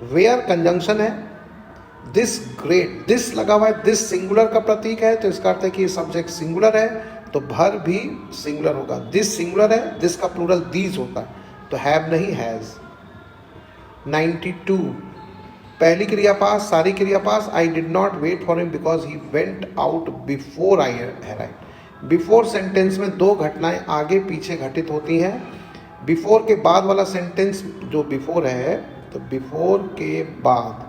वेयर कंजंक्शन है, दिस ग्रेट, दिस लगा हुआ है, दिस सिंगुलर का प्रतीक है, तो इसका अर्थ है कि सब्जेक्ट सिंगुलर है, तो भर भी सिंगुलर होगा। दिस सिंगुलर है, दिस का प्लूरल दीज होता है, तो हैव नहीं हैज। 92 पहली क्रिया पास, सारी क्रिया पास। I did not wait for him because he went out before I arrived. Before sentence में दो घटनाएं आगे पीछे घटित होती हैं। बिफोर के बाद वाला सेंटेंस जो बिफोर है, तो बिफोर के बाद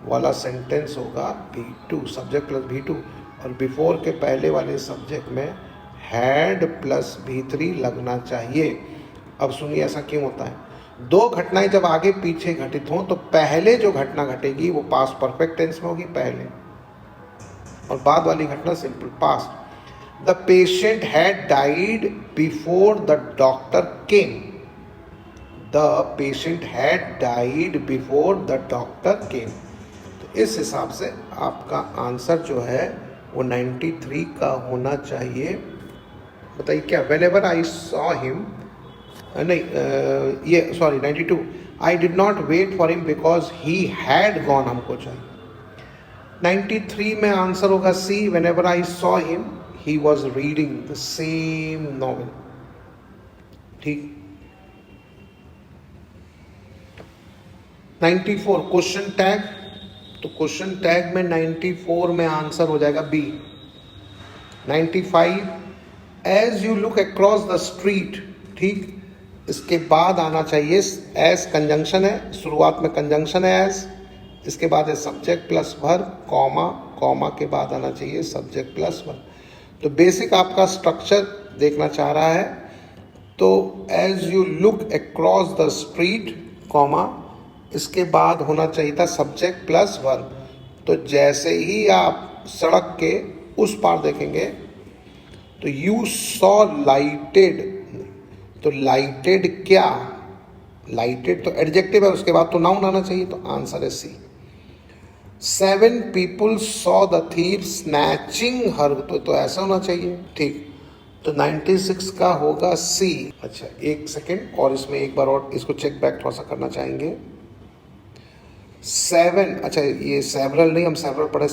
वाला सेंटेंस होगा V2, सब्जेक्ट प्लस V2, और बिफोर के पहले वाले सब्जेक्ट में हैड प्लस V3 लगना चाहिए। अब सुनिए ऐसा क्यों होता है। दो घटनाएं जब आगे पीछे घटित हों तो पहले जो घटना घटेगी वो पास्ट परफेक्ट टेंस में होगी पहले, और बाद वाली घटना simple past. The patient had died before the doctor came. The patient had died before the doctor केम। तो इस हिसाब से आपका आंसर जो है वो 93 का होना चाहिए। बताइए क्या, व्हेनेवर आई सॉ हिम, नहीं ये sorry 92, I did not wait for him because he had gone, हमको चाहिए। 93 में आंसर होगा C, whenever I saw him he was reading the same novel. ठीक। 94 क्वेश्चन टैग, तो क्वेश्चन टैग में 94 में आंसर हो जाएगा B. 95 as you look across the street, ठीक, इसके बाद आना चाहिए एज, कंजंक्शन है, शुरुआत में कंजंक्शन है एज, इसके बाद है subject plus verb, comma, comma के बाद आना चाहिए सब्जेक्ट प्लस वर्ब। तो बेसिक आपका स्ट्रक्चर देखना चाह रहा है। तो as you look across the street comma, इसके बाद होना चाहिए था सब्जेक्ट प्लस वर्ब। तो जैसे ही आप सड़क के उस पार देखेंगे तो यू सॉ लाइटेड, तो लाइटेड क्या, लाइटेड तो एडजेक्टिव है, उसके बाद तो नाउन आना चाहिए, तो आंसर है सी। 7 people saw the thief snatching her, तो ऐसा होना चाहिए, ठीक। तो 96 का होगा सी। अच्छा एक सेकेंड, और इसमें एक बार और इसको चेक बैक थोड़ा सा करना चाहेंगे। 7, अच्छा ये सेवरल नहीं, हम सेवरल पढ़े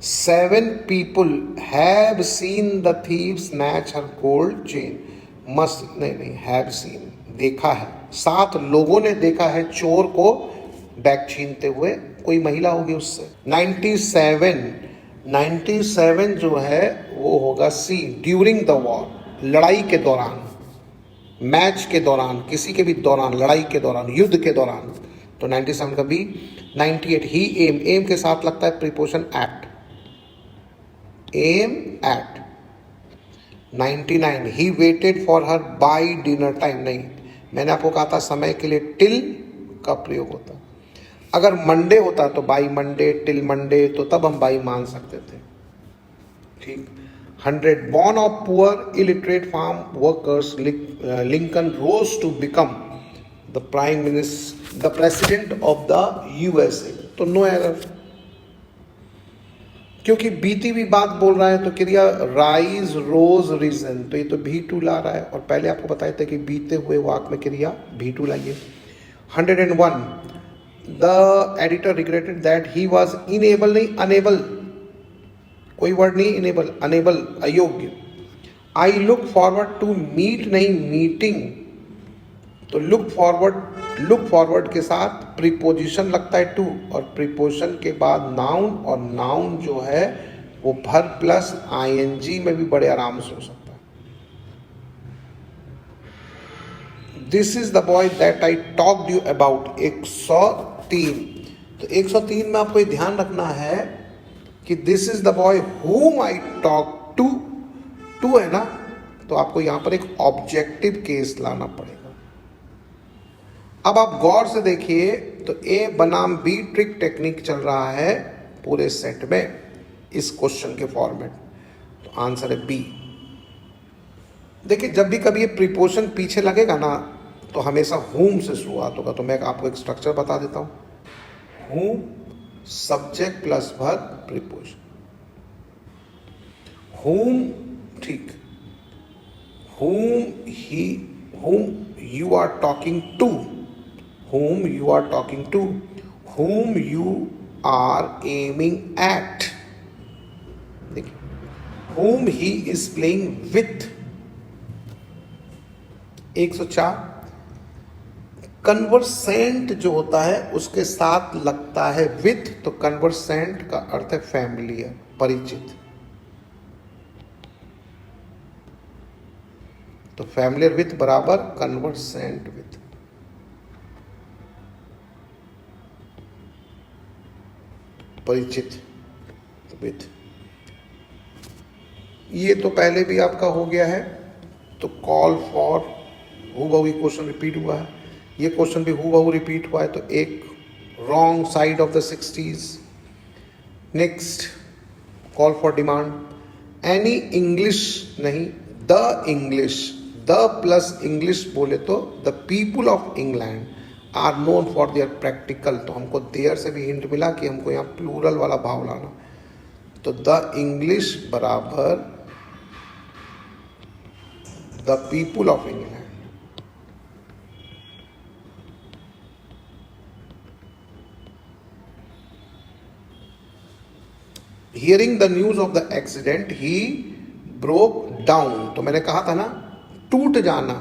7 people have seen the thief snatch her gold chain, मस्त नहीं हैव सीन, देखा है, 7 लोगों ने देखा है चोर को बैग छीनते हुए, कोई महिला होगी उससे। 97 जो है वो होगा सी, ड्यूरिंग द वॉर, लड़ाई के दौरान, मैच के दौरान, किसी के भी दौरान, लड़ाई के दौरान, युद्ध के दौरान, तो 97 का बी। 98 ही एम, एम के साथ लगता है preposition at, aim at. 99 he waited for her by dinner time, नहीं, मैंने आपको कहा था समय के लिए टिल का प्रयोग होता, अगर मंडे होता तो बाई मंडे, टिल मंडे, तो तब हम बाई मान सकते थे, ठीक। 100 born of poor illiterate farm workers, Lincoln rose to become the the president of the USA, तो नो एरर, क्योंकि बीती हुई बात बोल रहा है तो क्रिया राइज रोज रीजन, तो ये तो भी2 ला रहा है, और पहले आपको बताए थे कि बीते हुए वाक्य में क्रिया भी2 लाइए। 101 the editor regretted that he was inable, नहीं अनेबल, कोई वर्ड नहीं, इनेबल अनेबल अयोग्य। I look forward to meet, नहीं मीटिंग, तो लुक फॉरवर्ड के साथ प्रीपोजिशन लगता है टू, और प्रीपोजिशन के बाद नाउन, और नाउन जो है वो वर्ब प्लस आईएनजी में भी बड़े आराम से हो सकता है। This is the boy that I talked you about, 103। तो 103 में आपको ये ध्यान रखना है कि this is the boy whom I talk to, to है ना, तो आपको यहां पर एक ऑब्जेक्टिव केस लाना पड़ेगा। अब आप गौर से देखिए, तो ए बनाम बी ट्रिक टेक्निक चल रहा है पूरे सेट में इस क्वेश्चन के फॉर्मेट, तो आंसर है बी। देखिए जब भी कभी ये प्रीपोजिशन पीछे लगेगा ना, तो हमेशा whom से शुरुआत होगा, तो मैं आपको एक स्ट्रक्चर बता देता हूं। whom subject plus verb preposition, whom, ठीक, whom you are talking to, whom you are talking to, whom you are aiming at, देखिए, whom he is playing with। 104 conversant जो होता है उसके साथ लगता है विथ, तो कन्वर्सेंट का अर्थ है फैमिलियर, परिचित, तो फैमिलियर विथ बराबर कन्वर्सेंट विथ। परिचित विथ, ये तो पहले भी आपका हो गया है, तो कॉल फॉर हूबहू क्वेश्चन रिपीट हुआ है, ये क्वेश्चन भी हूबहू रिपीट हुआ है, तो एक wrong side of the 60s। Next call for demand, any English नहीं, the English, the plus English बोले तो the people of England are known for their practical, तो हमको देयर से भी हिंट मिला कि हमको यहाँ प्लूरल वाला भाव लाना, तो द इंग्लिश बराबर the people of England. Hearing the news of the accident he broke down, तो मैंने कहा था ना टूट जाना,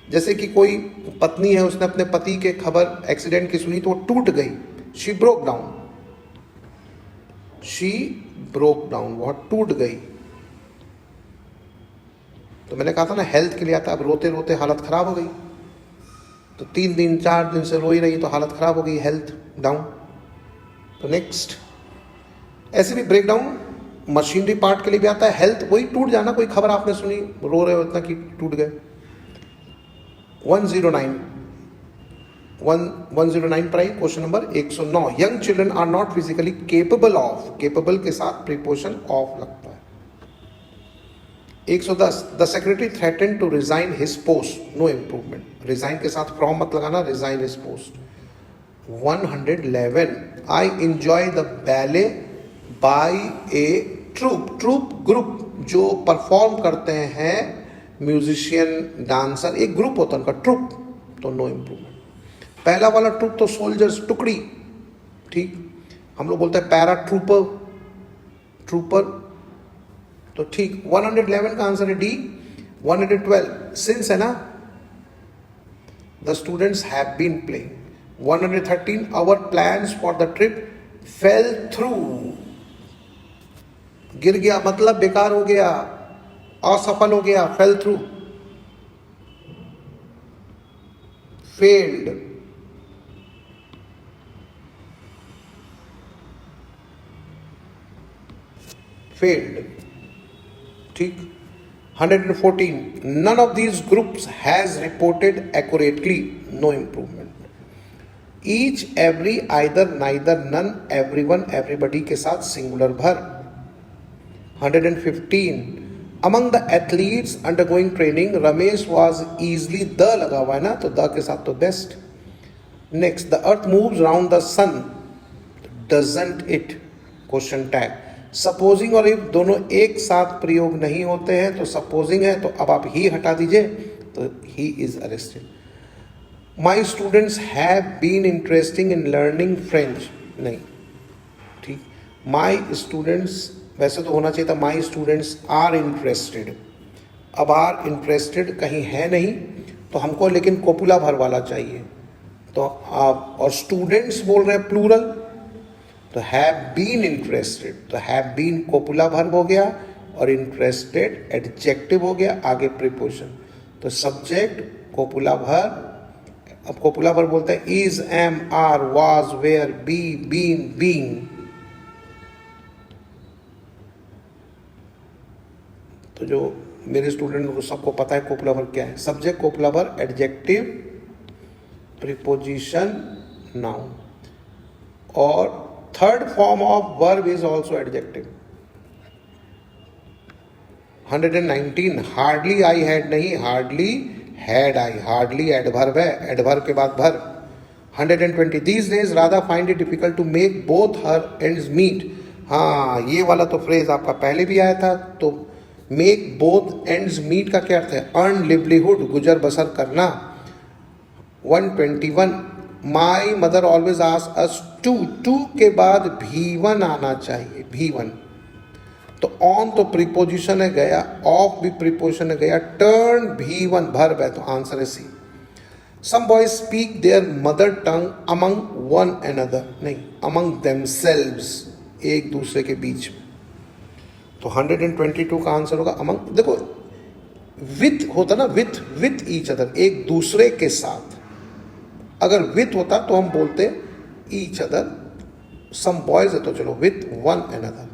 जैसे कि कोई पत्नी है, उसने अपने पति के खबर एक्सीडेंट की सुनी तो वो टूट गई, she broke down, she broke down, वो टूट गई। तो मैंने कहा था ना हेल्थ के लिए आता है, अब रोते रोते हालत खराब हो गई, तो 3 दिन 4 दिन से रो ही रही, तो हालत खराब हो गई, हेल्थ डाउन। तो नेक्स्ट ऐसे भी ब्रेक डाउन मशीनरी पार्ट के लिए भी आता है, हेल्थ, वही टूट जाना, कोई खबर आपने सुनी, रो रहे हो इतना कि टूट गए। 109 पर आई question number 109। Young children are not physically capable of, capable के साथ प्रीपोजिशन ऑफ लगता है। 110 the secretary threaten to resign his post, no improvement, resign के साथ फ्रॉम मत लगाना, resign his post. 111 I enjoy the ballet by a troupe, troupe group जो perform करते हैं, म्यूजिशियन, डांसर, एक ग्रुप होता है उनका, ट्रूप, तो नो इम्प्रूवमेंट। पहला वाला ट्रूप तो सोल्जर्स, टुकड़ी, ठीक, हम लोग बोलते हैं पैरा ट्रूपर, ट्रूपर, तो ठीक। 111 का आंसर है डी। 112 सिंस है ना, the students have been playing. 113 our plans for the trip fell through, गिर गया मतलब बेकार हो गया, असफल हो गया, फेल थ्रू, फेल्ड। फेल्ड, ठीक। 114 none of these groups has reported accurately, no improvement। each, every, either, neither, none, everyone, everybody के साथ सिंगुलर भर। 115 among the athletes undergoing training Ramesh was easily, the लगा हुआ है ना, तो द के साथ तो best. Next, the earth moves round the sun, doesn't it, question tag. Supposing और इफ दोनों एक साथ प्रयोग नहीं होते हैं, तो सपोजिंग है तो अब आप ही हटा दीजिए, तो he is arrested. My students have been interesting in learning French, नहीं, ठीक। माई स्टूडेंट्स, वैसे तो होना चाहिए था माई स्टूडेंट्स आर इंटरेस्टेड, अब आर इंटरेस्टेड कहीं है नहीं, तो हमको लेकिन कोपुला भर वाला चाहिए, तो आप, और स्टूडेंट्स बोल रहे हैं प्लूरल, तो हैव बीन इंटरेस्टेड, तो हैव बीन कोपुला वर्ब हो गया और इंटरेस्टेड एडजेक्टिव हो गया, आगे प्रीपोजिशन, तो सब्जेक्ट कोपुला वर्ब। अब कोपुला वर्ब बोलते हैं is, am, are, was, were, be, been, being, तो जो मेरे स्टूडेंट को सबको पता है कोपुला वर्ब क्या है, subject copula verb, adjective, preposition, noun, और third form of verb is also adjective. 119 hardly I had नहीं, hardly had I, hardly adverb है, एडवर्ब के बाद verb. 120 these days Radha find it difficult to make both her ends meet, हाँ ये वाला तो phrase आपका पहले भी आया था, तो मेक बोथ एंड्स मीट का क्या अर्थ है, अर्न लिवलीहुड, गुजर बसर करना। 121 my mother always ask us to, to के बाद V1 आना चाहिए, V1, तो ऑन तो प्रीपोजिशन है गया, ऑफ भी प्रीपोजिशन है गया, टर्न V1 वर्ब है, तो आंसर है C. Some boys speak their mother tongue among one another, नहीं, अमंग देमसेल्व्स, एक दूसरे के बीच में, तो 122 का आंसर होगा अमंग। देखो विथ होता ना, विथ ईच अदर, एक दूसरे के साथ, अगर विथ होता तो हम बोलते ईच अदर, सम बॉयज है तो चलो विथ वन अनदर।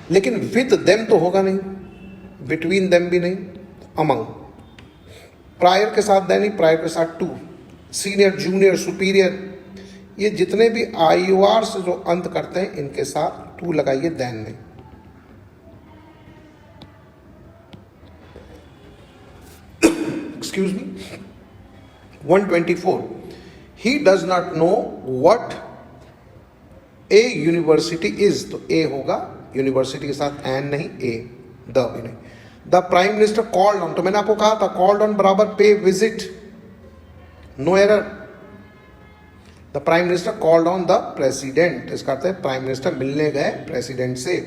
लेकिन विथ देम तो होगा नहीं, बिटवीन देम भी नहीं, अमंग। प्रायर के साथ देनी, प्रायर के साथ टू, सीनियर, जूनियर, सुपीरियर, ये जितने भी IUR से जो अंत करते हैं इनके साथ टू लगाइए, देन नहीं। Excuse me. 124 he does not know what a university is, तो a होगा, यूनिवर्सिटी के साथ एन नहीं, ए, द भी नहीं। The prime minister called on, तो मैंने आपको कहा था कॉल्ड ऑन बराबर पे visit, no error. The prime minister called on the president, इसका अर्थ है प्राइम मिनिस्टर मिलने गए प्रेसिडेंट से।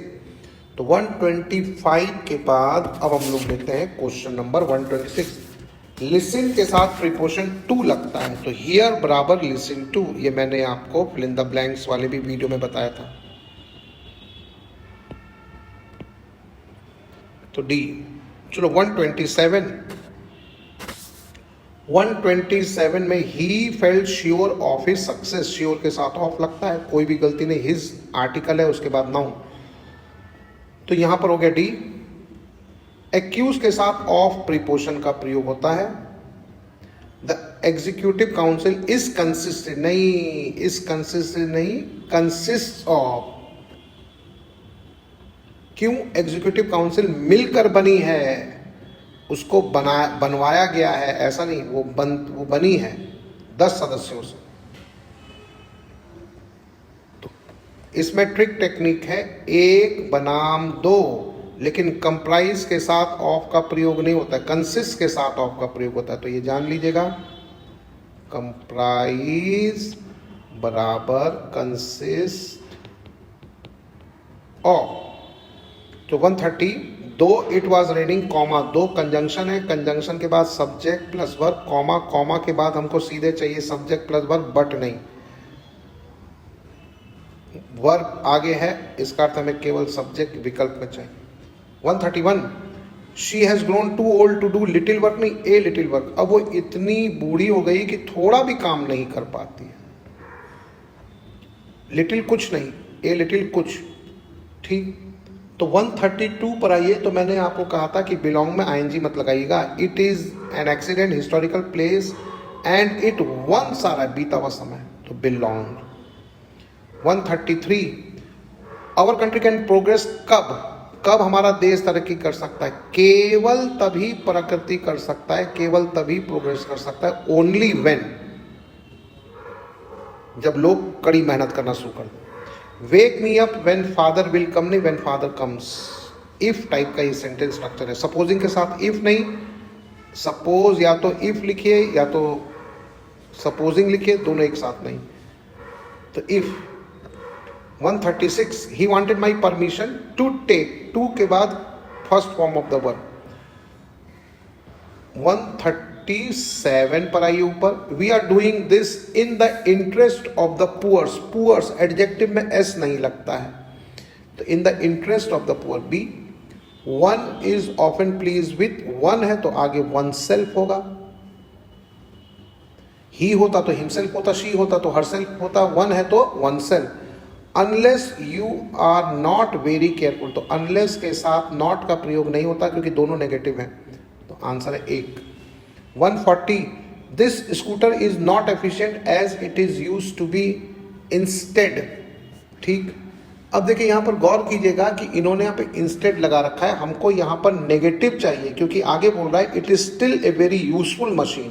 तो 125 के बाद अब हम लोग देखते हैं क्वेश्चन नंबर 126। लिसन के साथ प्रीपोजिशन टू लगता है, तो हियर बराबर लिसन टू, ये मैंने आपको फिल इन द ब्लैंक्स वाले भी वीडियो में बताया था, तो डी। चलो 127 127 में he felt sure of his success, sure के साथ ऑफ लगता है, कोई भी गलती नहीं, हिज आर्टिकल है उसके बाद नाउन, तो यहां पर हो गया डी। एक्यूज के साथ ऑफ प्रीपोजिशन का प्रयोग होता है। The executive council is consisted, नहीं इज कंसिस्टेड नहीं, कंसिस्ट ऑफ। क्यों? एग्जीक्यूटिव काउंसिल मिलकर बनी है, उसको बनवाया गया है, ऐसा नहीं, वो बनी है 10 सदस्यों से। तो इसमें ट्रिक टेक्निक है, एक बनाम दो, लेकिन कंप्राइज के साथ ऑफ का प्रयोग नहीं होता है, कंसिस्ट के साथ ऑफ का प्रयोग होता है, तो ये जान लीजिएगा, कंप्राइज बराबर कंसिस्ट ऑफ। तो 130, दो इट वॉज रेनिंग, कॉमा, दो कंजंक्शन है, कंजंक्शन के बाद subject plus verb, comma, comma के बाद हमको सीधे चाहिए सब्जेक्ट प्लस वर्ब, बट नहीं, वर्ब आगे है, इसका अर्थ हमें केवल सब्जेक्ट विकल्प में चाहिए। 131, she has grown too old to do little work, नहीं ए लिटिल वर्क, अब वो इतनी बूढ़ी हो गई कि थोड़ा भी काम नहीं कर पाती है, लिटिल कुछ नहीं, ए लिटिल कुछ, ठीक। तो 132 पर आइए, तो मैंने आपको कहा था कि बिलोंग में आईएनजी मत लगाइएगा, it is an accident historical place and it once आ रहा है, बीता हुआ समय, तो belong. 133, our country can progress कब, कब हमारा देश तरक्की कर सकता है, केवल तभी प्रगति कर सकता है, केवल तभी प्रोग्रेस कर सकता है, ओनली व्हेन, जब लोग कड़ी मेहनत करना शुरू कर दें। Wake me up when father will come, नहीं when father comes, if type का ये सेंटेंस स्ट्रक्चर है, सपोजिंग के साथ इफ नहीं, सपोज या तो इफ लिखिए या तो सपोजिंग लिखिए, दोनों एक साथ नहीं, तो if. 136, he wanted my permission to take, to के बाद first form of the verb. 137 पर आइए ऊपर, we are doing this in the interest of the poors, poors adjective में एस नहीं लगता है, तो in the interest of the poor, B. One is often please with, one है तो आगे वन सेल्फ होगा, ही होता तो हिमसेल्फ होता, शी होता तो हर सेल्फ होता, वन है तो oneself. Unless you are not very careful, तो अनलेस के साथ नॉट का प्रयोग नहीं होता क्योंकि दोनों नेगेटिव हैं, तो आंसर है एक। 140, this scooter is not efficient as it is used to be instead, ठीक। अब देखिए यहाँ पर गौर कीजिएगा कि इन्होंने यहाँ पे इंस्टेड लगा रखा है, हमको यहाँ पर नेगेटिव चाहिए क्योंकि आगे बोल रहा है it is still a very useful machine,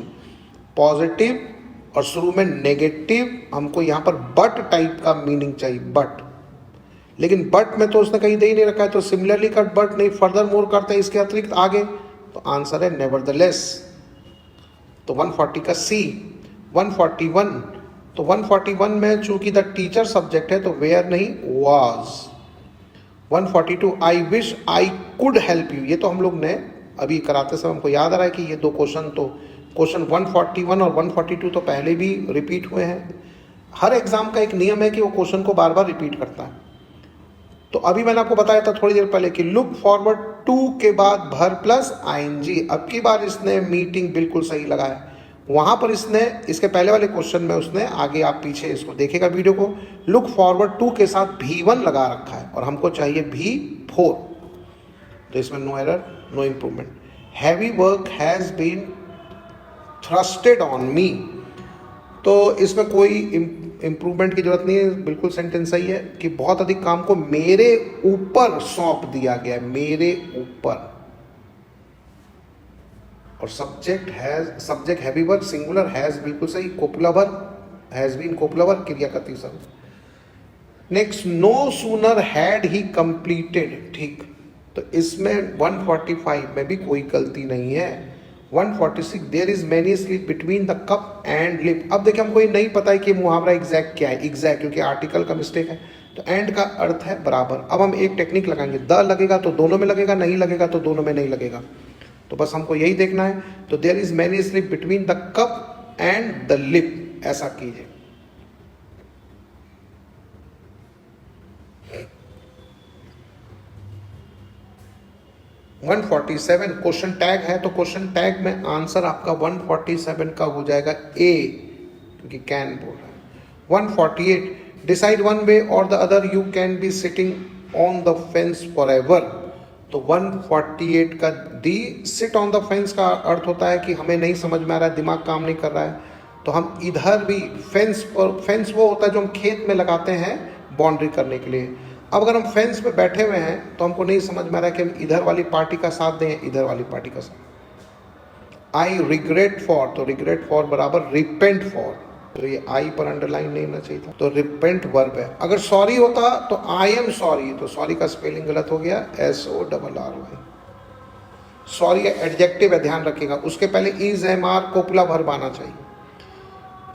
positive और शुरू में नेगेटिव, हमको यहाँ पर बट टाइप का मीनिंग चाहिए, बट, लेकिन बट में तो उसने कहीं दे ही नहीं रखा है, तो सिमिलरली का बट नहीं, फर्दर मोर करते हैं इसके अतिरिक्त आगे, तो आंसर है नेवरदलेस, तो 140 का सी। 141, तो 141 में चूंकि द टीचर सब्जेक्ट है तो वेयर नहीं, was. 142, I wish I could help you, ये तो हम लोग ने अभी कराते समय हमको याद आ रहा है कि ये दो क्वेश्चन, तो क्वेश्चन 141 और 142 तो पहले भी रिपीट हुए हैं, हर एग्जाम का एक नियम है कि वो क्वेश्चन को बार बार रिपीट करता है। तो अभी मैंने आपको बताया था थोड़ी देर पहले कि लुक फॉरवर्ड टू के बाद भर प्लस आईएनजी, अब की बार इसने मीटिंग बिल्कुल सही लगाया, वहां पर इसने इसके पहले वाले क्वेश्चन में उसने आगे, आप पीछे इसको देखेगा वीडियो को, लुक फॉरवर्ड टू के साथ V1 लगा रखा है और हमको चाहिए V4, तो इसमें no error, no improvement. Heavy work has been thrusted on me, तो इसमें कोई इम्प्रूवमेंट की जरूरत नहीं है, बिल्कुल सेंटेंस सही है कि बहुत अधिक काम को मेरे ऊपर सौंप दिया गया है, मेरे ऊपर। और subject has, subject heavy work singular, has बिल्कुल सही, copula verb, has been copula verb, क्रिया का तीसरा। Next, no sooner had he completed, ठीक, तो इसमें 145 में भी कोई गलती नहीं है। 146, there is many slip between the cup and lip, अब देखिए हमको ये नहीं पता है कि मुहावरा एग्जैक्ट क्या है, एग्जैक्ट क्योंकि आर्टिकल का मिस्टेक है, तो एंड का अर्थ है बराबर। अब हम एक टेक्निक लगाएंगे, द लगेगा तो दोनों में लगेगा, नहीं लगेगा तो दोनों में नहीं लगेगा, तो बस हमको यही देखना है, तो there is many slip between the cup and the lip, ऐसा कीजिए। 147 क्वेश्चन टैग है, तो क्वेश्चन टैग में आंसर आपका 147 का हो जाएगा ए, क्योंकि कैन बोल रहा है। 148 डिसाइड वन वे और the other you can be sitting on the fence for ever. तो 148 का दी सिट ऑन द फेंस का अर्थ होता है कि हमें नहीं समझ में आ रहा है, दिमाग काम नहीं कर रहा है, तो हम इधर भी फेंस पर, फेंस वो होता है जो हम खेत में लगाते हैं बाउंड्री करने के लिए। अब अगर हम फेंस पे बैठे हुए हैं तो हमको नहीं समझ में आ रहा है कि हम इधर वाली पार्टी का साथ दें, इधर वाली पार्टी का साथ। आई रिग्रेट फॉर, तो रिग्रेट फॉर बराबर रिपेंट फॉर, तो ये आई पर अंडरलाइन नहीं होना चाहिए था, तो रिपेंट वर्ब है। अगर सॉरी होता तो आई एम सॉरी, तो सॉरी का स्पेलिंग गलत हो गया, SORRY। सॉरी एडजेक्टिव है, ध्यान रखिएगा, उसके पहले is am are copula verb आना चाहिए।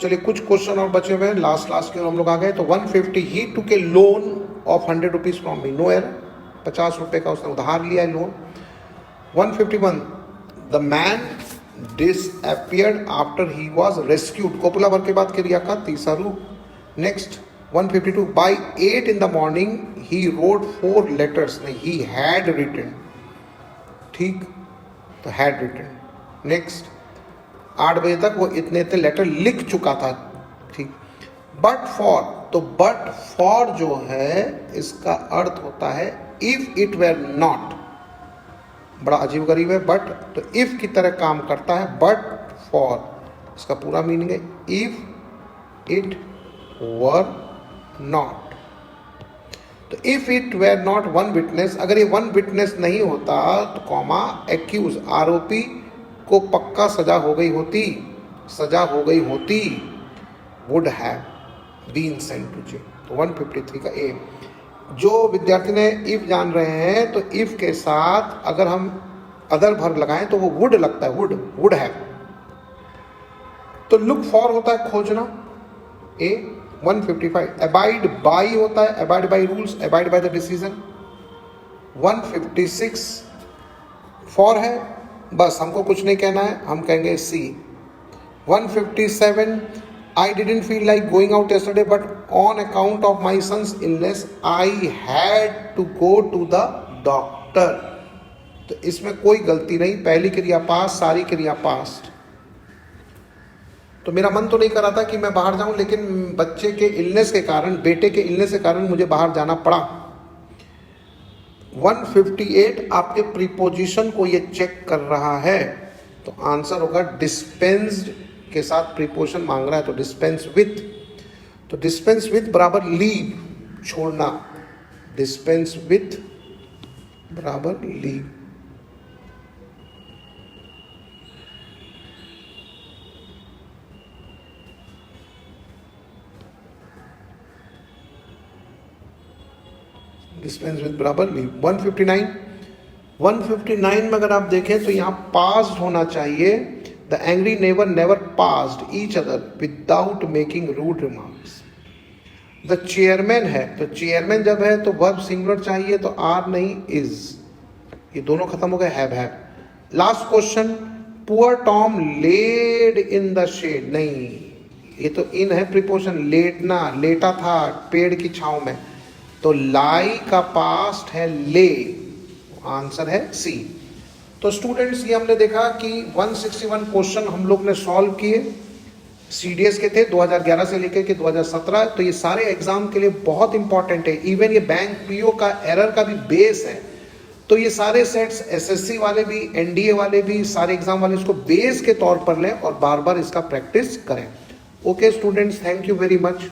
चलिए कुछ क्वेश्चन और बचे हुए हैं, लास्ट के हम लोग आ गए। तो 150 he took a loan of 100 rupees from me, no error, 50 रुपए का उसने उधार लिया है loan. 151 the man disappeared after he was rescued, copula verb के बाद क्रिया का तीसरा रूप। Next 152 by 8 in the morning he wrote 4 letters, नहीं he had written, ठीक, तो had written। नेक्स्ट 8 बजे तक वो इतने लेटर लिख चुका था, ठीक। बट फॉर, तो बट फॉर जो है इसका अर्थ होता है इफ इट वेर नॉट, बड़ा अजीब गरीब है बट, तो इफ की तरह काम करता है। बट फॉर इसका पूरा मीनिंग है इफ इट वर नॉट, तो if it were not one witness, अगर ये वन विटनेस नहीं होता तो कॉमा एक्यूज, आरोपी को पक्का सजा हो गई होती, would have been sent to jail. तो 153 का ए। जो विद्यार्थी ने इफ जान रहे हैं, तो इफ के साथ अगर हम अदर वर्ब लगाएं तो वो वुड लगता है, वुड हैव। तो लुक फॉर होता है खोजना, ए। 155 अबाइड बाई होता है, abide by rules, abide by the decision. 156 for है, बस हमको कुछ नहीं कहना है, हम कहेंगे सी। 157 I didn't feel like going out yesterday but on account of my son's illness I had to go to the doctor। तो इसमें कोई गलती नहीं, पहली क्रिया पास्ट, सारी क्रिया पास्ट। तो मेरा मन तो नहीं कर रहा था कि मैं बाहर जाऊं, लेकिन बच्चे के इलनेस के कारण, बेटे के इलनेस के कारण मुझे बाहर जाना पड़ा। 158 आपके प्रीपोजिशन को ये चेक कर रहा है, तो आंसर होगा डिस्पेंस्ड के साथ प्रीपोजिशन मांग रहा है, तो डिस्पेंस विथ, तो डिस्पेंस विथ बराबर लीव, छोड़ना, डिस्पेंस विथ बराबर लीव। डिस्पेंस विद बराबर लीव। 159 में अगर आप देखें तो यहाँ पास्ड होना चाहिए, the angry neighbour never passed each other without making rude remarks. The chairman है, तो चेयरमैन जब है तो वर्ब सिंगुलर चाहिए, तो आर नहीं इज, ये दोनों खत्म हो गए, have. Last question, poor Tom led in the shed, नहीं ये तो इन है प्रीपोजिशन, लेटना, लेटा था पेड़ की छांव में, तो लाई का पास्ट है ले, आंसर है सी। तो स्टूडेंट्स ये हमने देखा कि 161 क्वेश्चन हम लोग ने सॉल्व किए, सीडीएस के थे 2011 से लेकर के 2017। तो ये सारे एग्जाम के लिए बहुत इंपॉर्टेंट है, इवन ये बैंक पीओ का एरर का भी बेस है। तो ये सारे सेट्स एसएससी वाले भी, एनडीए वाले भी, सारे एग्जाम वाले इसको बेस के तौर पर लें और बार बार इसका प्रैक्टिस करें। Okay students, thank you very much.